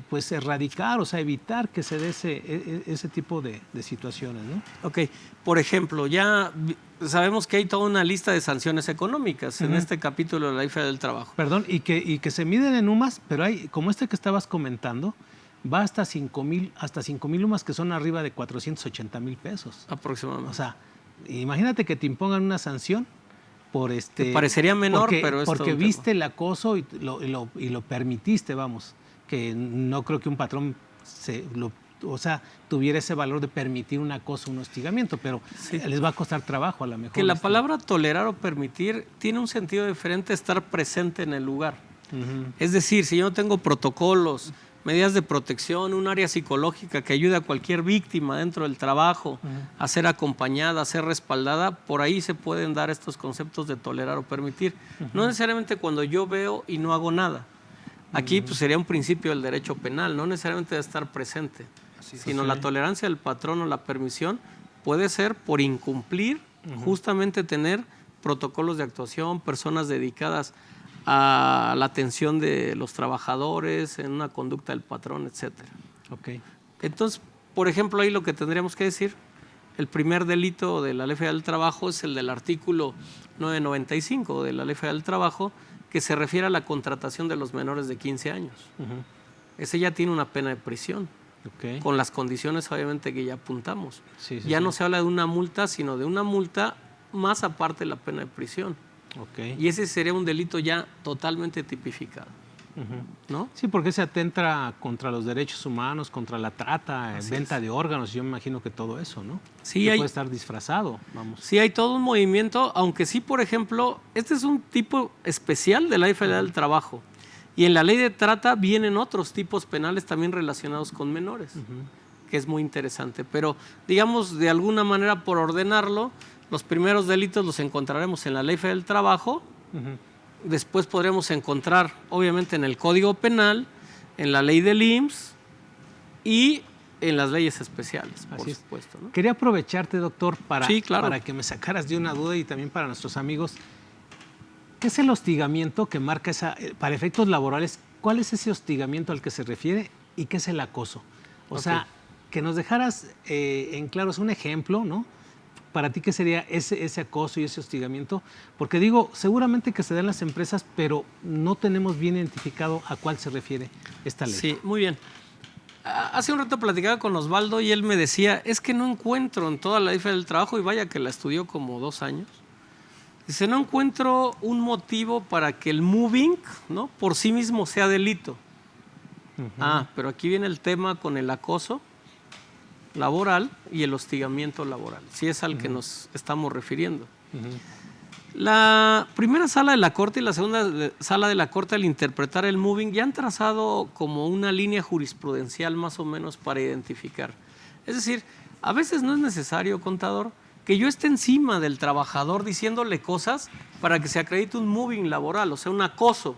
pues erradicar, o sea, evitar que se dé ese tipo de situaciones, ¿no? Ok, por ejemplo, ya sabemos que hay toda una lista de sanciones económicas en este capítulo de la Ley Federal del Trabajo. Perdón, y que se miden en UMAS, pero hay, como que estabas comentando, va hasta 5,000 UMAS que son arriba de 480,000 pesos. Aproximadamente. O sea, imagínate que te impongan una sanción por Que parecería menor, pero es todo porque un viste el acoso y lo permitiste, vamos, que no creo que un patrón tuviera ese valor de permitir un acoso, un hostigamiento, pero Sí. les va a costar trabajo a lo mejor. Que la palabra tolerar o permitir tiene un sentido diferente a estar presente en el lugar. Es decir, si yo no tengo protocolos, medidas de protección, un área psicológica que ayude a cualquier víctima dentro del trabajo a ser acompañada, a ser respaldada, por ahí se pueden dar estos conceptos de tolerar o permitir. No necesariamente cuando yo veo y no hago nada. Aquí pues, sería un principio del derecho penal, no necesariamente de estar presente, sino la tolerancia del patrón o la permisión puede ser por incumplir, justamente tener protocolos de actuación, personas dedicadas a la atención de los trabajadores, en una conducta del patrón, etcétera. Okay. Entonces, por ejemplo, ahí lo que tendríamos que decir, el primer delito de la Ley Federal del Trabajo es el del artículo 995 de la Ley Federal del Trabajo, que se refiere a la contratación de los menores de 15 años. Ese ya tiene una pena de prisión, con las condiciones obviamente que ya apuntamos. Ya no se habla de una multa, sino de una multa más aparte de la pena de prisión. Y ese sería un delito ya totalmente tipificado. ¿No? Sí, porque se atenta contra los derechos humanos, contra la trata, venta de órganos, yo me imagino que todo eso, ¿no? Sí, puede estar disfrazado, vamos. Sí, hay todo un movimiento, aunque sí, por ejemplo, este es un tipo especial de la Ley Federal del Trabajo. Y en la ley de trata vienen otros tipos penales también relacionados con menores, que es muy interesante. Pero, digamos, de alguna manera, por ordenarlo, los primeros delitos los encontraremos en la Ley Federal del Trabajo. Después podremos encontrar, obviamente, en el Código Penal, en la ley del IMSS y en las leyes especiales, por supuesto, ¿no? Quería aprovecharte, doctor, para que me sacaras de una duda y también para nuestros amigos. ¿Qué es el hostigamiento que marca para efectos laborales? ¿Cuál es ese hostigamiento al que se refiere y qué es el acoso? O sea, que nos dejaras en claro, es un ejemplo, ¿no? Para ti, ¿qué sería ese acoso y ese hostigamiento? Porque digo, seguramente que se da en las empresas, pero no tenemos bien identificado a cuál se refiere esta ley. Sí, muy bien. Hace un rato platicaba con Osvaldo y él me decía, es que no encuentro en toda la Ley Federal del Trabajo, y vaya que la estudió como 2 años, dice, no encuentro un motivo para que el moving, ¿no?, por sí mismo sea delito. Pero aquí viene el tema con el acoso laboral y el hostigamiento laboral, si es al que nos estamos refiriendo. La primera sala de la Corte y la segunda sala de la Corte, al interpretar el moving, ya han trazado como una línea jurisprudencial más o menos para identificar. Es decir, a veces no es necesario, contador, que yo esté encima del trabajador diciéndole cosas para que se acredite un moving laboral, o sea, un acoso.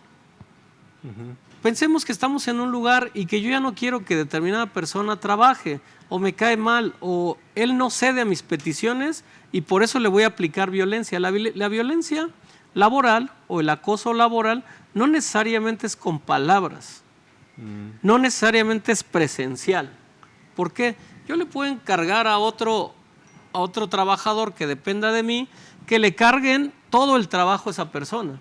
Pensemos que estamos en un lugar y que yo ya no quiero que determinada persona trabaje, o me cae mal, o él no cede a mis peticiones y por eso le voy a aplicar violencia. La violencia laboral o el acoso laboral no necesariamente es con palabras, no necesariamente es presencial. ¿Por qué? Yo le puedo encargar a otro trabajador que dependa de mí que le carguen todo el trabajo a esa persona.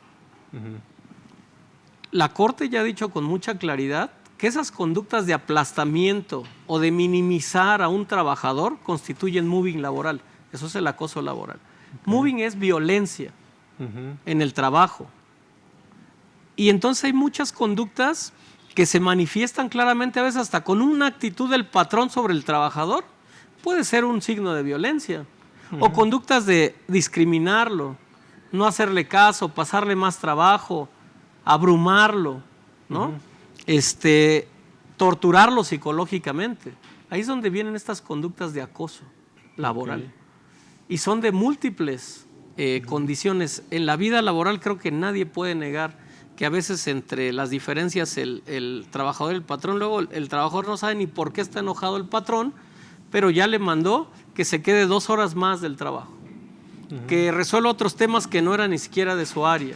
La Corte ya ha dicho con mucha claridad que esas conductas de aplastamiento o de minimizar a un trabajador constituyen moving laboral. Eso es el acoso laboral. Moving es violencia en el trabajo. Y entonces hay muchas conductas que se manifiestan claramente, a veces hasta con una actitud del patrón sobre el trabajador. Puede ser un signo de violencia. O conductas de discriminarlo, no hacerle caso, pasarle más trabajo, abrumarlo, ¿no? Torturarlo psicológicamente. Ahí es donde vienen estas conductas de acoso laboral. Y son de múltiples condiciones. En la vida laboral creo que nadie puede negar que a veces entre las diferencias el trabajador y el patrón, luego el trabajador no sabe ni por qué está enojado el patrón, pero ya le mandó que se quede 2 horas más del trabajo, que resuelva otros temas que no eran ni siquiera de su área,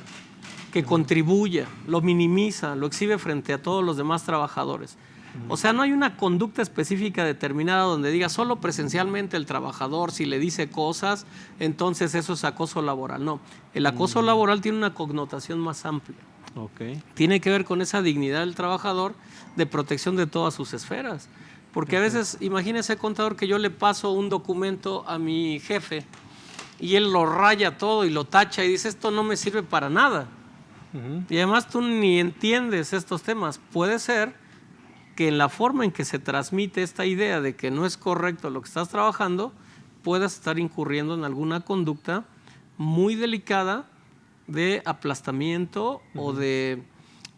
que contribuya, lo minimiza, lo exhibe frente a todos los demás trabajadores. O sea, no hay una conducta específica determinada donde diga solo presencialmente el trabajador, si le dice cosas, entonces eso es acoso laboral. No, el acoso laboral tiene una connotación más amplia. Okay. Tiene que ver con esa dignidad del trabajador de protección de todas sus esferas. Porque a veces, imagínese, contador, que yo le paso un documento a mi jefe y él lo raya todo y lo tacha y dice, esto no me sirve para nada. Y además tú ni entiendes estos temas. Puede ser que en la forma en que se transmite esta idea de que no es correcto lo que estás trabajando, puedas estar incurriendo en alguna conducta muy delicada de aplastamiento o de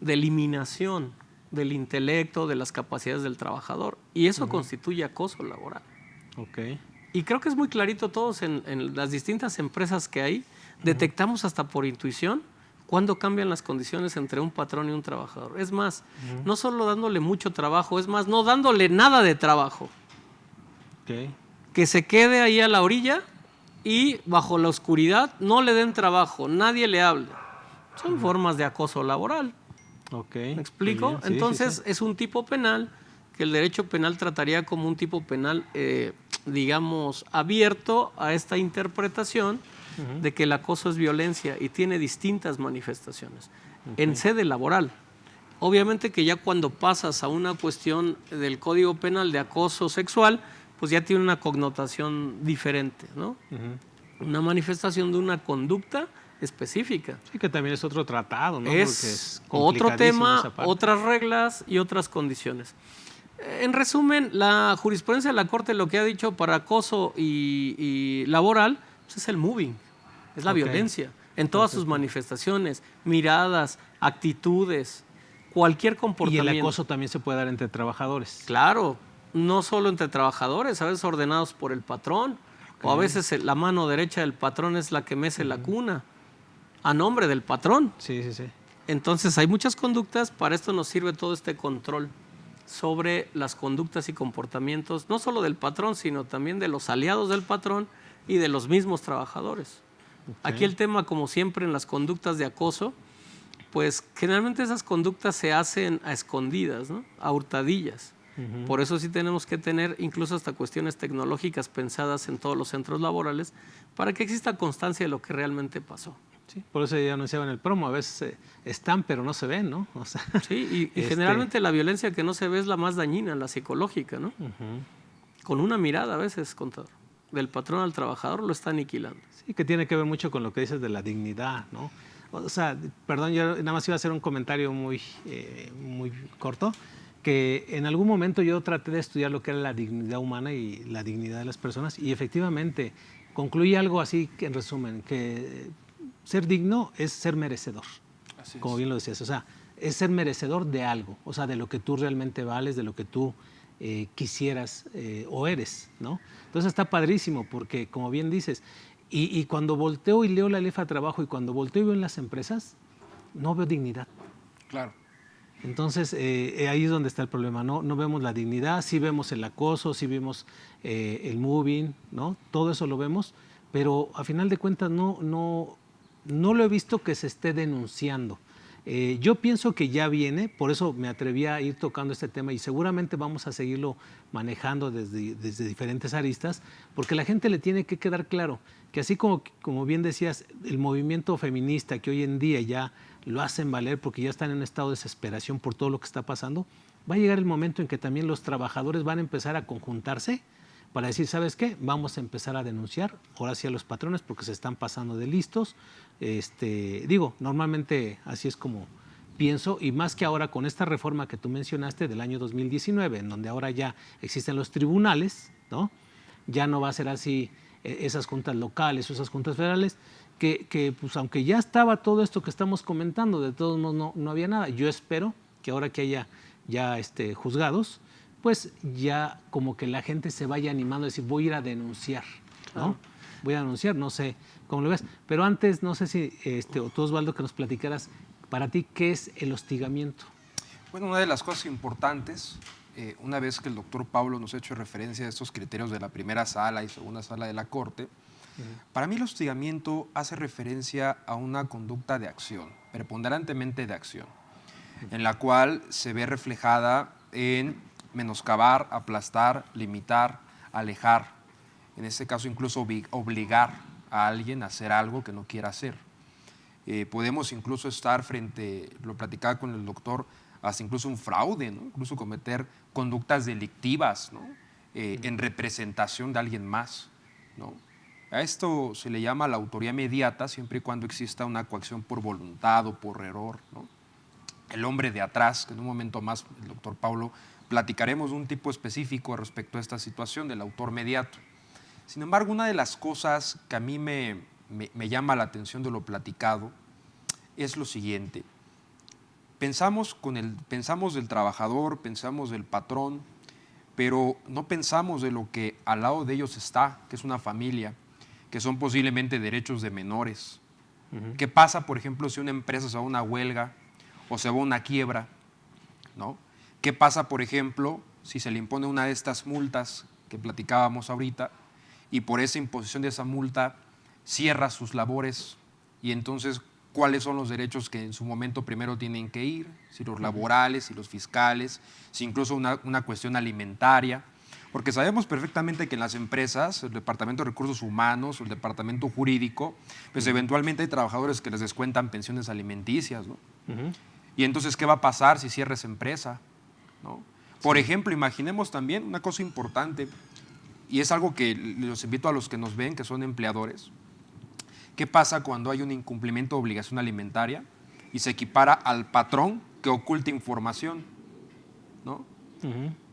eliminación del intelecto, de las capacidades del trabajador. Y eso constituye acoso laboral. Okay. Y creo que es muy clarito todos en las distintas empresas que hay, detectamos hasta por intuición cuándo cambian las condiciones entre un patrón y un trabajador. Es más, no solo dándole mucho trabajo, es más, no dándole nada de trabajo. Okay. Que se quede ahí a la orilla y bajo la oscuridad no le den trabajo, nadie le hable. Son formas de acoso laboral. Okay. ¿Me explico? Bien, sí, Entonces sí. es un tipo penal que el derecho penal trataría como un tipo penal, digamos, abierto a esta interpretación de que el acoso es violencia y tiene distintas manifestaciones en sede laboral. Obviamente que ya cuando pasas a una cuestión del Código Penal de acoso sexual, pues ya tiene una connotación diferente, ¿no? Una manifestación de una conducta específica. Sí, que también es otro tratado, ¿no? Es Porque es otro tema, esa parte. otras reglas y otras condiciones. En resumen, la jurisprudencia de la Corte lo que ha dicho para acoso y laboral pues es el moving, es la violencia en todas sus manifestaciones, miradas, actitudes, cualquier Y comportamiento. el acoso también se puede dar entre trabajadores. Claro, no solo entre trabajadores, a veces ordenados por el patrón, o a veces la mano derecha del patrón es la que mece la cuna, a nombre del patrón. Sí, sí, sí. Entonces hay muchas conductas, para esto nos sirve todo este control sobre las conductas y comportamientos, no solo del patrón, sino también de los aliados del patrón y de los mismos trabajadores. Aquí el tema, como siempre en las conductas de acoso, pues generalmente esas conductas se hacen a escondidas, ¿no? A hurtadillas. Por eso sí tenemos que tener incluso hasta cuestiones tecnológicas pensadas en todos los centros laborales para que exista constancia de lo que realmente pasó. Sí, por eso ya anunciaba en el promo, a veces están pero no se ven, ¿no? O sea, Sí, y generalmente la violencia que no se ve es la más dañina, la psicológica, ¿no? Con una mirada a veces, contador, del patrón al trabajador lo está aniquilando. Sí, que tiene que ver mucho con lo que dices de la dignidad, ¿no? O sea, perdón, yo nada más iba a hacer un comentario muy corto, que en algún momento yo traté de estudiar lo que era la dignidad humana y la dignidad de las personas y efectivamente concluí algo así, que en resumen, que ser digno es ser merecedor, como bien lo decías, o sea, es ser merecedor de algo, o sea, de lo que tú realmente vales, de lo que tú quisieras o eres, ¿no? Entonces está padrísimo porque, como bien dices, y cuando volteo y leo la ley de trabajo y cuando volteo y veo en las empresas, no veo dignidad. Claro. Entonces, ahí es donde está el problema, ¿no? No vemos la dignidad, sí vemos el acoso, sí vemos el moving, ¿no? Todo eso lo vemos, pero a final de cuentas no lo he visto que se esté denunciando. Yo pienso que ya viene, por eso me atreví a ir tocando este tema y seguramente vamos a seguirlo manejando desde diferentes aristas, porque a la gente le tiene que quedar claro que así como bien decías, el movimiento feminista que hoy en día ya lo hacen valer porque ya están en un estado de desesperación por todo lo que está pasando, va a llegar el momento en que también los trabajadores van a empezar a conjuntarse para decir, ¿sabes qué? Vamos a empezar a denunciar, ahora sí a los patrones porque se están pasando de listos. Normalmente así es como pienso, y más que ahora con esta reforma que tú mencionaste del año 2019, en donde ahora ya existen los tribunales, ¿no? Ya no va a ser así esas juntas locales o esas juntas federales, que pues aunque ya estaba todo esto que estamos comentando, de todos modos no había nada. Yo espero que ahora que haya ya juzgados, pues ya como que la gente se vaya animando a decir, voy a ir a denunciar, ¿no? voy a anunciar, no sé cómo lo ves. Pero antes, no sé si, o tú, Osvaldo, que nos platicaras, para ti, ¿qué es el hostigamiento? Bueno, una de las cosas importantes, una vez que el doctor Pablo nos ha hecho referencia a estos criterios de la primera sala y segunda sala de la Corte, para mí el hostigamiento hace referencia a una conducta de acción, preponderantemente de acción, en la cual se ve reflejada en menoscabar, aplastar, limitar, alejar, en este caso incluso obligar a alguien a hacer algo que no quiera hacer. Podemos incluso estar frente, lo platicaba con el doctor, hasta incluso un fraude, ¿no? Incluso cometer conductas delictivas, ¿no? En representación de alguien más, ¿no? A esto se le llama la autoría mediata siempre y cuando exista una coacción por voluntad o por error, ¿no? El hombre de atrás, que en un momento más el doctor Pablo platicaremos de un tipo específico respecto a esta situación del autor mediato. Sin embargo, una de las cosas que a mí me llama la atención de lo platicado es lo siguiente. Pensamos del trabajador, pensamos del patrón, pero no pensamos de lo que al lado de ellos está, que es una familia, que son posiblemente derechos de menores. ¿Qué pasa, por ejemplo, si una empresa se va a una huelga o se va a una quiebra, ¿no? ¿Qué pasa, por ejemplo, si se le impone una de estas multas que platicábamos ahorita y por esa imposición de esa multa cierra sus labores y entonces cuáles son los derechos que en su momento primero tienen que ir, si los laborales, si los fiscales, si incluso una cuestión alimentaria? Porque sabemos perfectamente que en las empresas, el Departamento de Recursos Humanos o el Departamento Jurídico, pues eventualmente hay trabajadores que les descuentan pensiones alimenticias, ¿no? Y entonces, ¿qué va a pasar si cierra esa empresa, ¿no? Por ejemplo, imaginemos también una cosa importante, y es algo que los invito a los que nos ven, que son empleadores. ¿Qué pasa cuando hay un incumplimiento de obligación alimentaria y se equipara al patrón que oculta información, ¿no?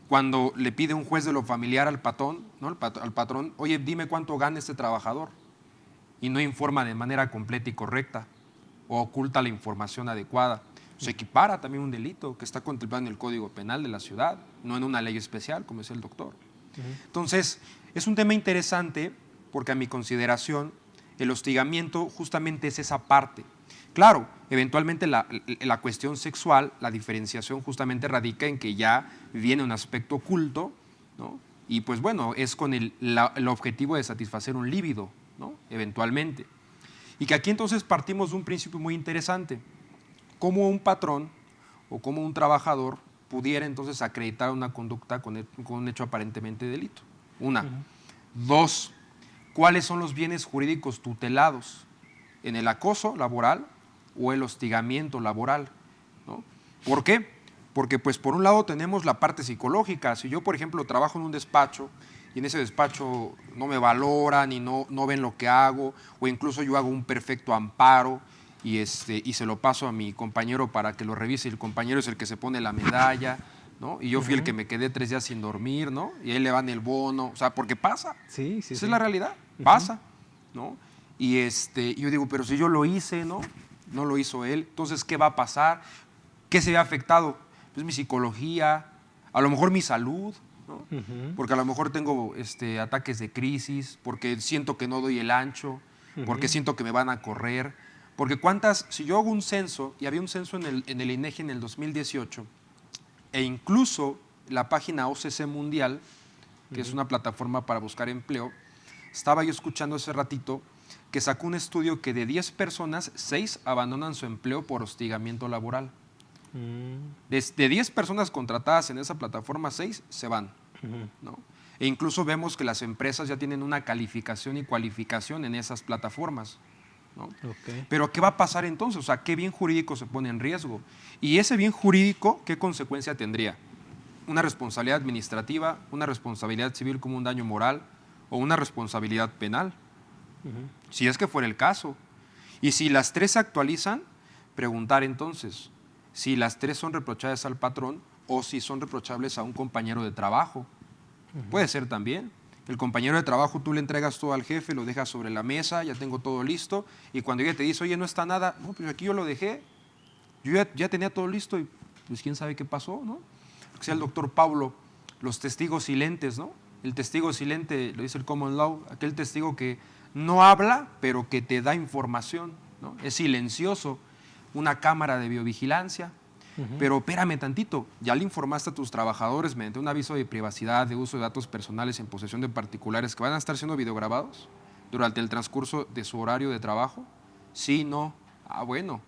Cuando le pide un juez de lo familiar al patrón, ¿no? Al patrón, oye, dime cuánto gana este trabajador, y no informa de manera completa y correcta o oculta la información adecuada. Se equipara también un delito que está contemplado en el Código Penal de la ciudad, no en una ley especial, como decía el doctor. Entonces, es un tema interesante porque a mi consideración el hostigamiento justamente es esa parte. Claro, eventualmente la cuestión sexual, la diferenciación justamente radica en que ya viene un aspecto oculto, ¿no? Y pues bueno, es con el objetivo de satisfacer un líbido, ¿no? Eventualmente. Y que aquí entonces partimos de un principio muy interesante. Cómo un patrón o cómo un trabajador pudiera entonces acreditar una conducta con un hecho aparentemente delito. Una. Dos, ¿cuáles son los bienes jurídicos tutelados en el acoso laboral o el hostigamiento laboral, ¿no? ¿Por qué? Porque pues por un lado tenemos la parte psicológica. Si yo, por ejemplo, trabajo en un despacho y en ese despacho no me valoran y no ven lo que hago, o incluso yo hago un perfecto amparo y se lo paso a mi compañero para que lo revise, y el compañero es el que se pone la medalla, ¿no? Y yo fui el que me quedé 3 días sin dormir, ¿no? Y a él le van el bono, o sea, porque pasa. Sí. Esa es la realidad, pasa, ¿no? Y yo digo, pero si yo lo hice, ¿no? No lo hizo él. Entonces, ¿qué va a pasar? ¿Qué se ve afectado? Pues mi psicología, a lo mejor mi salud, ¿no? Porque a lo mejor tengo ataques de crisis, porque siento que no doy el ancho, porque siento que me van a correr. Porque si yo hago un censo, y había un censo en el INEGI en el 2018, e incluso la página OCC Mundial, que es una plataforma para buscar empleo, estaba yo escuchando hace ratito que sacó un estudio que de 10 personas, 6 abandonan su empleo por hostigamiento laboral. De 10 personas contratadas en esa plataforma, 6 se van, ¿no? E incluso vemos que las empresas ya tienen una calificación y cualificación en esas plataformas, ¿no? Pero ¿qué va a pasar entonces? O sea, ¿qué bien jurídico se pone en riesgo? Y ese bien jurídico, ¿qué consecuencia tendría? ¿Una responsabilidad administrativa, una responsabilidad civil como un daño moral o una responsabilidad penal? Si es que fuera el caso. Y si las 3 se actualizan, preguntar entonces si las 3 son reprochables al patrón o si son reprochables a un compañero de trabajo. Puede ser también. El compañero de trabajo, tú le entregas todo al jefe, lo dejas sobre la mesa, ya tengo todo listo, y cuando ella te dice, oye, no está nada, no, pues aquí yo lo dejé, yo ya tenía todo listo, y pues quién sabe qué pasó, ¿no? Que sea el doctor Pablo, los testigos silentes, ¿no? El testigo silente, lo dice el common law, aquel testigo que no habla, pero que te da información, ¿no? Es silencioso, una cámara de biovigilancia. Pero espérame tantito, ya le informaste a tus trabajadores mediante un aviso de privacidad, de uso de datos personales en posesión de particulares que van a estar siendo videograbados durante el transcurso de su horario de trabajo. Sí, no. Ah, bueno.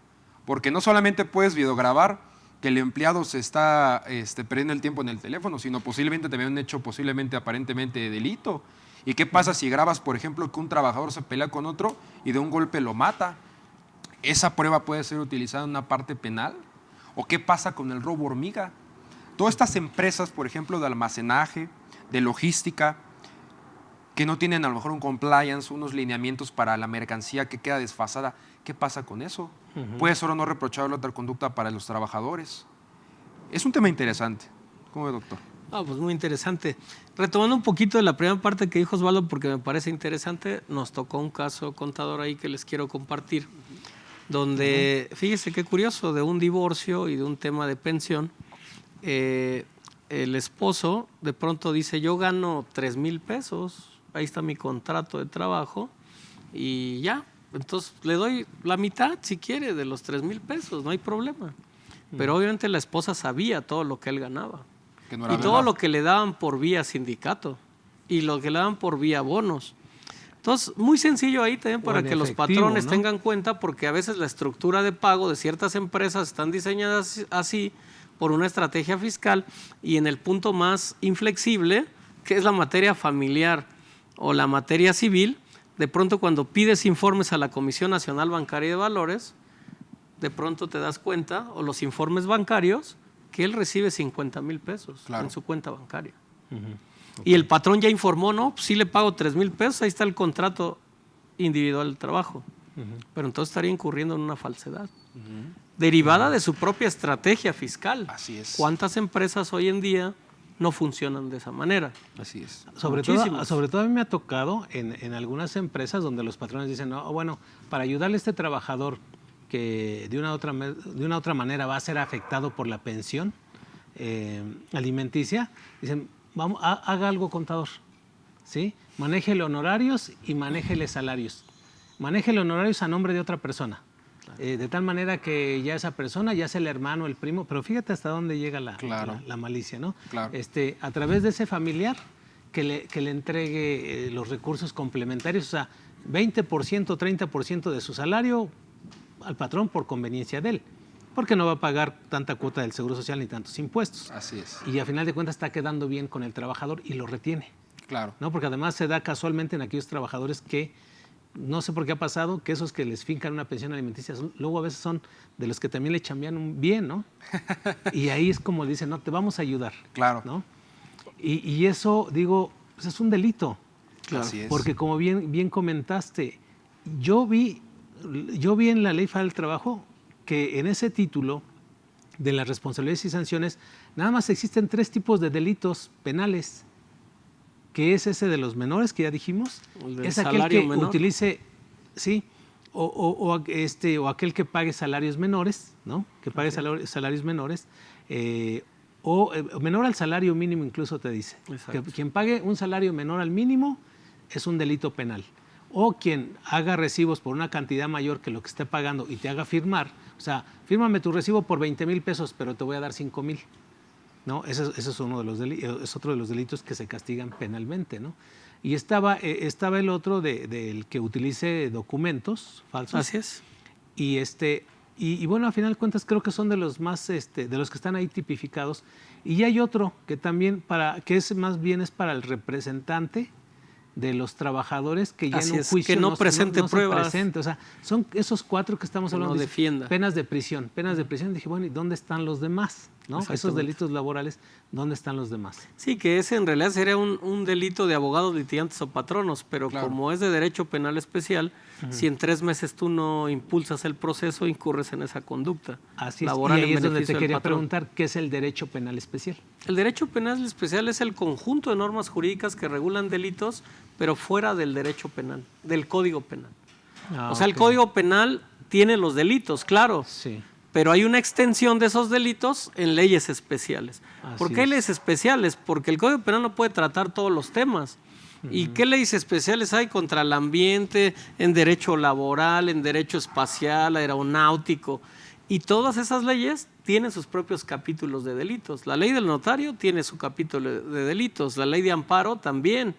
Porque no solamente puedes videograbar que el empleado se está perdiendo el tiempo en el teléfono, sino posiblemente también un hecho posiblemente aparentemente de delito. ¿Y qué pasa si grabas, por ejemplo, que un trabajador se pelea con otro y de un golpe lo mata? ¿Esa prueba puede ser utilizada en una parte penal? ¿O qué pasa con el robo hormiga? Todas estas empresas, por ejemplo, de almacenaje, de logística, que no tienen a lo mejor un compliance, unos lineamientos para la mercancía que queda desfasada, ¿qué pasa con eso? ¿Puede ser o no reprochable otra conducta para los trabajadores? Es un tema interesante. ¿Cómo ve, doctor? Pues muy interesante. Retomando un poquito de la primera parte que dijo Osvaldo, porque me parece interesante, nos tocó un caso, contador, ahí que les quiero compartir, donde, fíjese qué curioso, de un divorcio y de un tema de pensión, el esposo de pronto dice, yo gano 3,000 pesos, ahí está mi contrato de trabajo y ya, entonces le doy la mitad si quiere de los 3,000 pesos, no hay problema. Pero obviamente la esposa sabía todo lo que él ganaba Que no era y todo verdad. lo que le daban por vía sindicato y lo que le daban por vía bonos. Entonces, muy sencillo ahí también para que los patrones tengan cuenta, porque a veces la estructura de pago de ciertas empresas están diseñadas así por una estrategia fiscal, y en el punto más inflexible, que es la materia familiar o la materia civil, de pronto cuando pides informes a la Comisión Nacional Bancaria y de Valores, de pronto te das cuenta, o los informes bancarios, que él recibe 50,000 pesos en su cuenta bancaria. Y el patrón ya informó, no, pues sí le pago 3,000 pesos, ahí está el contrato individual de trabajo. Pero entonces estaría incurriendo en una falsedad, derivada de su propia estrategia fiscal. Así es. ¿Cuántas empresas hoy en día no funcionan de esa manera? Así es. Sobre todo a mí me ha tocado en algunas empresas donde los patrones dicen, no, bueno, para ayudarle a este trabajador que de una u otra manera va a ser afectado por la pensión alimenticia, dicen, vamos, haga algo, contador, ¿sí? Manéjele honorarios y manéjele salarios. Manéjele honorarios a nombre de otra persona. De tal manera que ya esa persona, ya sea el hermano, el primo, pero fíjate hasta dónde llega la malicia, ¿no? Claro. A través de ese familiar que le entregue los recursos complementarios, o sea, 20%, 30% de su salario al patrón por conveniencia de él, porque no va a pagar tanta cuota del Seguro Social ni tantos impuestos. Así es. Y a final de cuentas está quedando bien con el trabajador y lo retiene. Claro. ¿No? Porque además se da casualmente en aquellos trabajadores que, no sé por qué ha pasado, que esos que les fincan una pensión alimenticia, luego a veces son de los que también le chambean bien, ¿no? Y ahí es como dicen, no, te vamos a ayudar. Claro. ¿No? Y eso, digo, pues es un delito. Claro. Así es. Porque como bien comentaste, yo vi en la Ley Federal del Trabajo que en ese título de las responsabilidades y sanciones nada más existen 3 tipos de delitos penales, que es ese de los menores que ya dijimos, es aquel que utilice, sí, o aquel que pague salarios menores, ¿no? Que pague salarios menores, o menor al salario mínimo incluso te dice. Que quien pague un salario menor al mínimo es un delito penal. O quien haga recibos por una cantidad mayor que lo que esté pagando y te haga firmar, o sea, fírmame tu recibo por 20,000 pesos, pero te voy a dar 5,000. ¿No? Ese es otro de los delitos que se castigan penalmente, ¿no? Y estaba el otro del que utilice documentos falsos. Así es. Y bueno, a final de cuentas creo que son de los más, de los que están ahí tipificados. Y hay otro que también más bien es para el representante de los trabajadores que ya en un juicio que no presente pruebas. O sea, son esos 4 que estamos hablando. No defienda. Penas de prisión. Dije, bueno, ¿y dónde están los demás? ¿No? Esos delitos laborales, ¿dónde están los demás? Sí, que ese en realidad sería un delito de abogados, litigantes o patronos, pero claro, como es de derecho penal especial, si en 3 meses tú no impulsas el proceso, incurres en esa conducta Así es. laboral. Y ahí en es donde beneficio te del quería patrón. preguntar, ¿qué es el derecho penal especial? El derecho penal especial es el conjunto de normas jurídicas que regulan delitos, pero fuera del derecho penal, del Código Penal. O sea, el Código Penal tiene los delitos, claro. Sí. Pero hay una extensión de esos delitos en leyes especiales. Así ¿Por qué hay es. leyes especiales? Porque el Código Penal no puede tratar todos los temas. ¿Y qué leyes especiales hay contra el ambiente, en derecho laboral, en derecho espacial, aeronáutico? Y todas esas leyes tienen sus propios capítulos de delitos. La ley del notario tiene su capítulo de delitos, la ley de amparo también,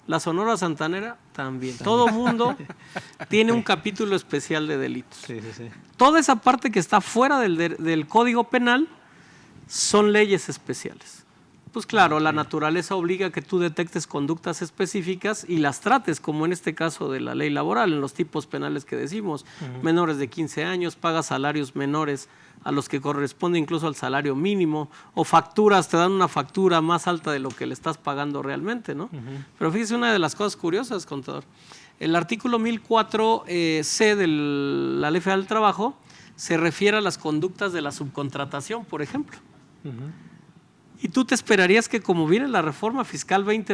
la Sonora Santanera también. Todo mundo tiene un capítulo especial de delitos. Sí, sí, sí. Toda esa parte que está fuera del Código Penal son leyes especiales. Pues claro, la naturaleza obliga a que tú detectes conductas específicas y las trates, como en este caso de la ley laboral, en los tipos penales que decimos, menores de 15 años, pagas salarios menores a los que corresponde incluso al salario mínimo, o facturas, te dan una factura más alta de lo que le estás pagando realmente, ¿no? Pero fíjese una de las cosas curiosas, contador. El artículo 1004C de la Ley Federal del Trabajo se refiere a las conductas de la subcontratación, por ejemplo. Y tú te esperarías que, como viene la reforma fiscal 20